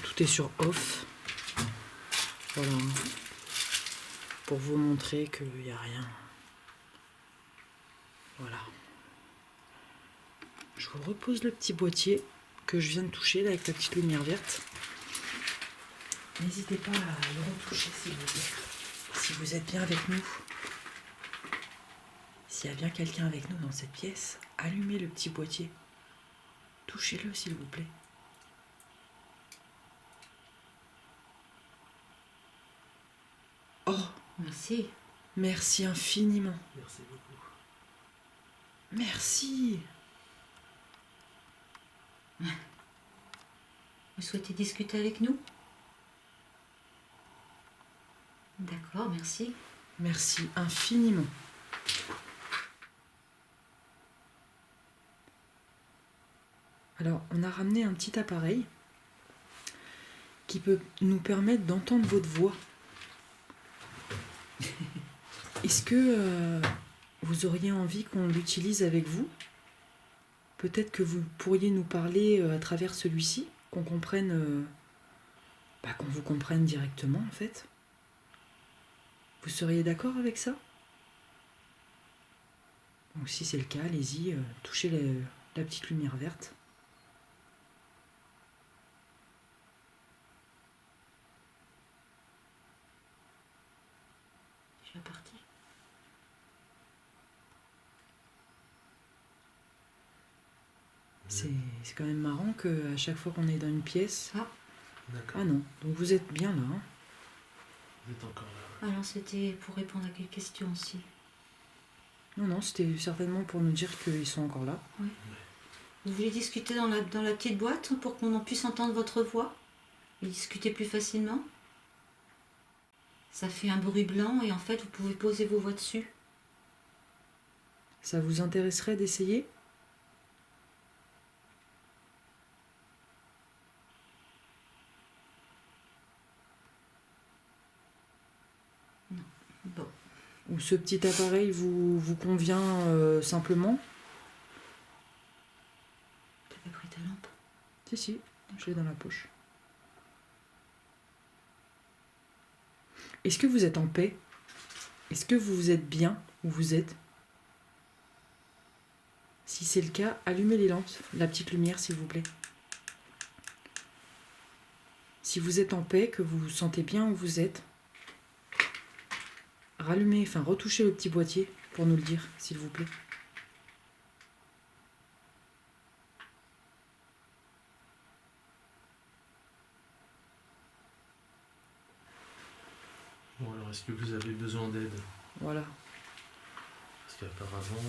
tout est sur off. Voilà. Pour vous montrer qu'il n'y a rien. Voilà. Je vous repose le petit boîtier que je viens de toucher là, avec la petite lumière verte. N'hésitez pas à le retoucher, s'il vous plaît. Si vous êtes bien avec nous. S'il y a bien quelqu'un avec nous dans cette pièce, allumez le petit boîtier. Touchez-le, s'il vous plaît. Oh, Merci. merci infiniment. Merci beaucoup. Merci. Vous souhaitez discuter avec nous? D'accord, merci. Merci infiniment. Alors, on a ramené un petit appareil qui peut nous permettre d'entendre votre voix. Est-ce que vous auriez envie qu'on l'utilise avec vous? Peut-être que vous pourriez nous parler à travers celui-ci, qu'on comprenne, qu'on vous comprenne directement en fait. Vous seriez d'accord avec ça? Donc si c'est le cas, allez-y, touchez la petite lumière verte. Je suis partie. C'est quand même marrant qu'à chaque fois qu'on est dans une pièce... D'accord. Ah non, donc vous êtes bien là. Hein. Vous êtes encore là. Alors, c'était pour répondre à quelques questions aussi. Non, c'était certainement pour nous dire qu'ils sont encore là. Oui. Vous voulez discuter dans la petite boîte pour qu'on en puisse entendre votre voix et discuter plus facilement? Ça fait un bruit blanc et en fait, vous pouvez poser vos voix dessus. Ça vous intéresserait d'essayer? Bon. Ou ce petit appareil vous convient simplement? T'as pas pris ta lampe? Si, je l'ai dans la poche. Est-ce que vous êtes en paix? Est-ce que vous êtes bien où vous êtes? Si c'est le cas, allumez les lampes, la petite lumière s'il vous plaît. Si vous êtes en paix, que vous vous sentez bien où vous êtes, retouchez le petit boîtier pour nous le dire, s'il vous plaît. Bon, alors, est-ce que vous avez besoin d'aide? Voilà. Parce qu'apparemment,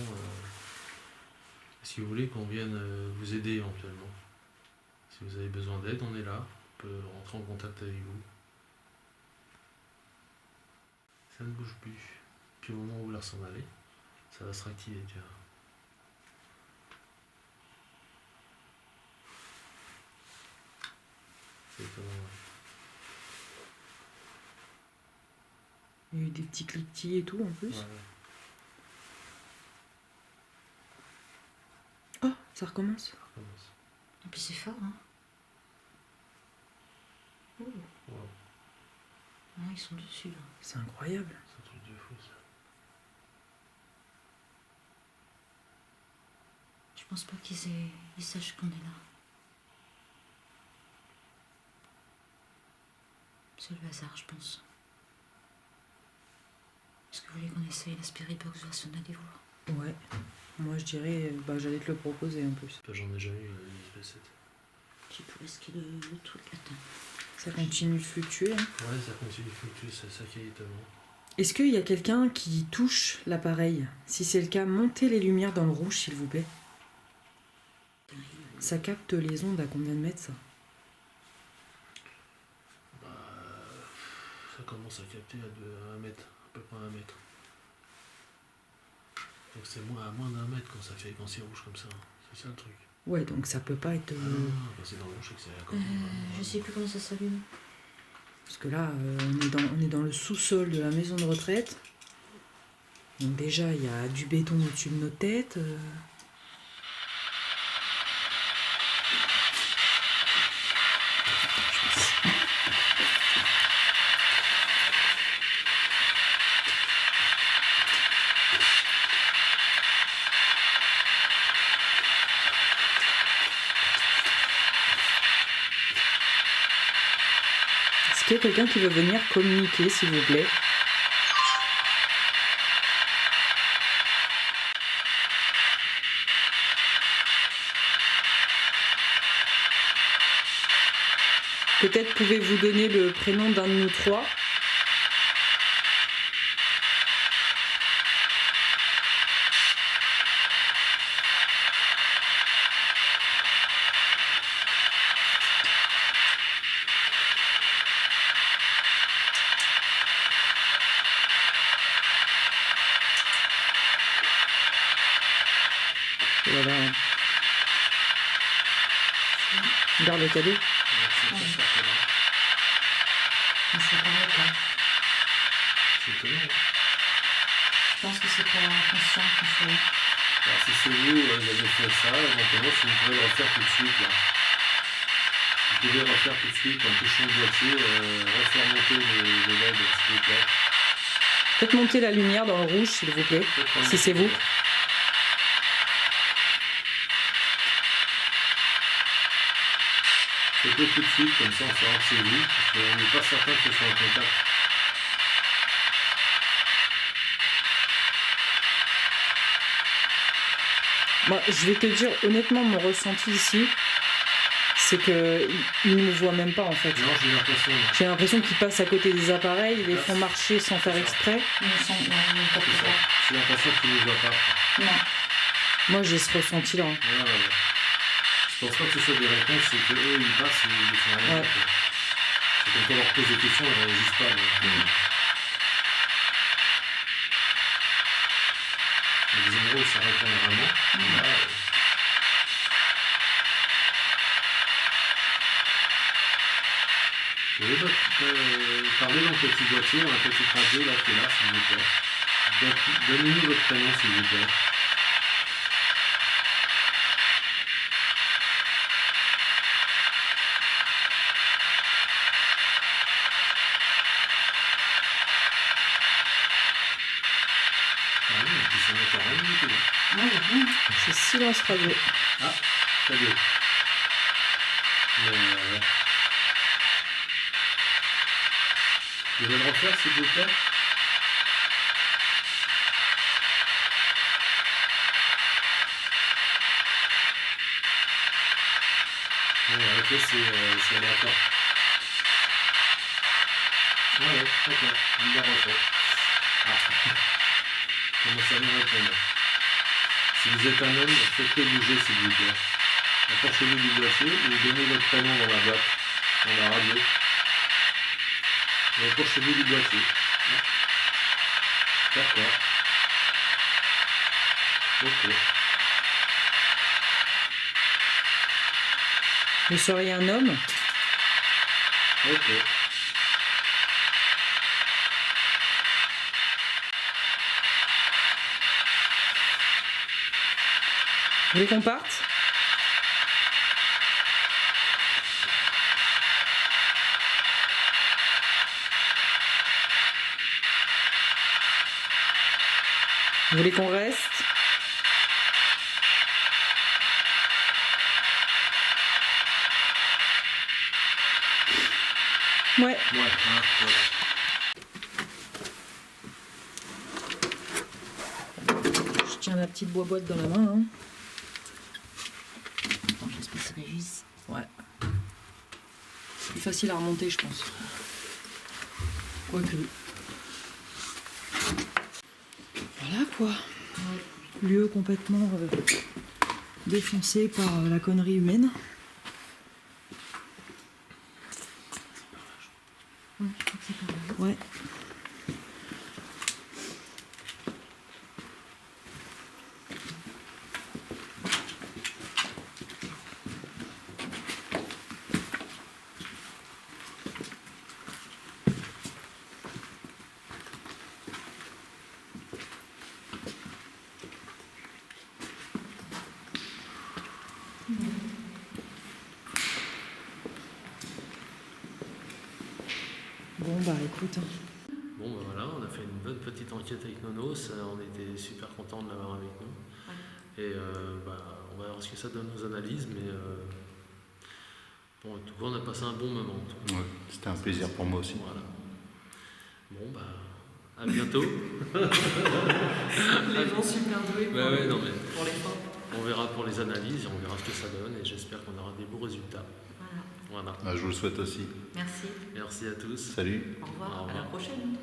est-ce que vous voulez qu'on vienne vous aider éventuellement? Si vous avez besoin d'aide, on est là. On peut rentrer en contact avec vous. Ça ne bouge plus. Puis au moment où vous la s'en aller, ça va se réactiver, tu vois. Il y a eu des petits cliquetis et tout en plus. Ouais. Oh, ça recommence. Ça recommence. Et puis c'est fort, hein. Oh. Wow. Ah, ils sont dessus, là. C'est incroyable. C'est un truc de fou ça. Je pense pas ils sachent qu'on est là. C'est le hasard, je pense. Est-ce que vous voulez qu'on essaye la Spirit Box version aller voir? Ouais. Moi je dirais, j'allais te le proposer en plus. J'en ai jamais eu une USB7. Tu peux risquer le truc, attends. Ça continue de fluctuer. Hein. Ouais, ça continue de fluctuer, c'est ça qui est étonnant. Est-ce qu'il y a quelqu'un qui touche l'appareil? Si c'est le cas, montez les lumières dans le rouge s'il vous plaît. Ça capte les ondes à combien de mètres ça? Bah, ça commence à capter à 1 mètre, à peu près 1 mètre. Donc c'est à moins d'1 mètre quand c'est rouge comme ça. C'est ça le truc. Ouais, donc ça peut pas être... Quand c'est dans le rouge, c'est que c'est à côté. Je sais plus comment ça s'allume. Parce que là, on est dans le sous-sol de la maison de retraite. Donc déjà, il y a du béton au-dessus de nos têtes. Est-ce qu'il y a quelqu'un qui veut venir communiquer, s'il vous plaît? Peut-être pouvez-vous donner le prénom d'un de nous trois? Voilà. Garde le cadeau. Mais c'est pas vrai, quoi. C'est étonnant. Je pense que c'est pas conscient qu'on fait. Alors si c'est vous, vous avez fait ça, éventuellement, si vous pouvez le refaire tout de suite là. Vous pouvez le refaire tout de suite en touchant le boîtier, refaire monter les LED s'il vous plaît. Faites monter la lumière dans le rouge, s'il vous plaît, si c'est vous. Faites-le tout de suite, comme ça on saura que c'est vous, parce qu'on n'est pas certain que ce soit un contact. Moi, je vais te dire honnêtement, mon ressenti ici, c'est que ils ne me voient même pas en fait. Non, j'ai l'impression. J'ai l'impression qu'ils passent à côté des appareils, ils les font marcher sans faire exprès. Ils ne sont C'est ça. J'ai l'impression qu'ils ne nous voient pas. Non. Moi, j'ai ce ressenti-là. Hein. Ouais. Je pense pas que ce soit des réponses, c'est qu'eux ils passent et ils font rien. Ouais. C'est quand on leur pose des questions, ils ne réagissent pas. Il y a des endroits où ça répond vraiment. Et là, vous pouvez parler dans le petit boîtier, un petit radio là qui est là, s'il vous plaît. Donnez-nous votre prénom, s'il vous plaît. Ah oui, et puis ça n'entend rien du tout. Ah, il y a rien. C'est silence radio. Ah, très bien. Vous pouvez le refaire, s'il vous plaît? Bon, avec là, c'est aléatoire. Ouais, d'accord, il l'a refait. Ah. Comment ça me répondre? Si vous êtes un homme, faites-le bouger, s'il vous plaît. Approchez-vous du boîtier et donnez votre prénom dans la boîte, dans la radio. Et approchez-vous du boîtier. D'accord. Ok. Vous seriez un homme? Ok. Vous voulez qu'on parte? Vous voulez qu'on reste? Ouais. Ouais, hein, voilà. Je tiens la petite boîte dans la main. Hein. J'espère que ça réussisse. Ouais. Plus facile à remonter, je pense. Quoique. Voilà quoi. Lieu complètement défoncé par la connerie humaine. Ouais, je crois que c'est pas mal. Ouais. Bon bah écoute. Bon, ben voilà, on a fait une bonne petite enquête avec Nonos. On était super contents de l'avoir avec nous. Et on va voir ce que ça donne aux analyses. Mais bon, en tout cas, on a passé un bon moment. En tout cas. Ouais, c'était un plaisir pour moi aussi. Voilà. Bon, bah, à bientôt. Les gens super doués Bah ouais, non, mais pour les fins. on verra pour les analyses et on verra ce que ça donne. Et j'espère qu'on aura des beaux résultats. Voilà. Voilà. Ah, je vous le souhaite aussi. Merci. Merci à tous. Salut. Au revoir. Au À la revoir. prochaine.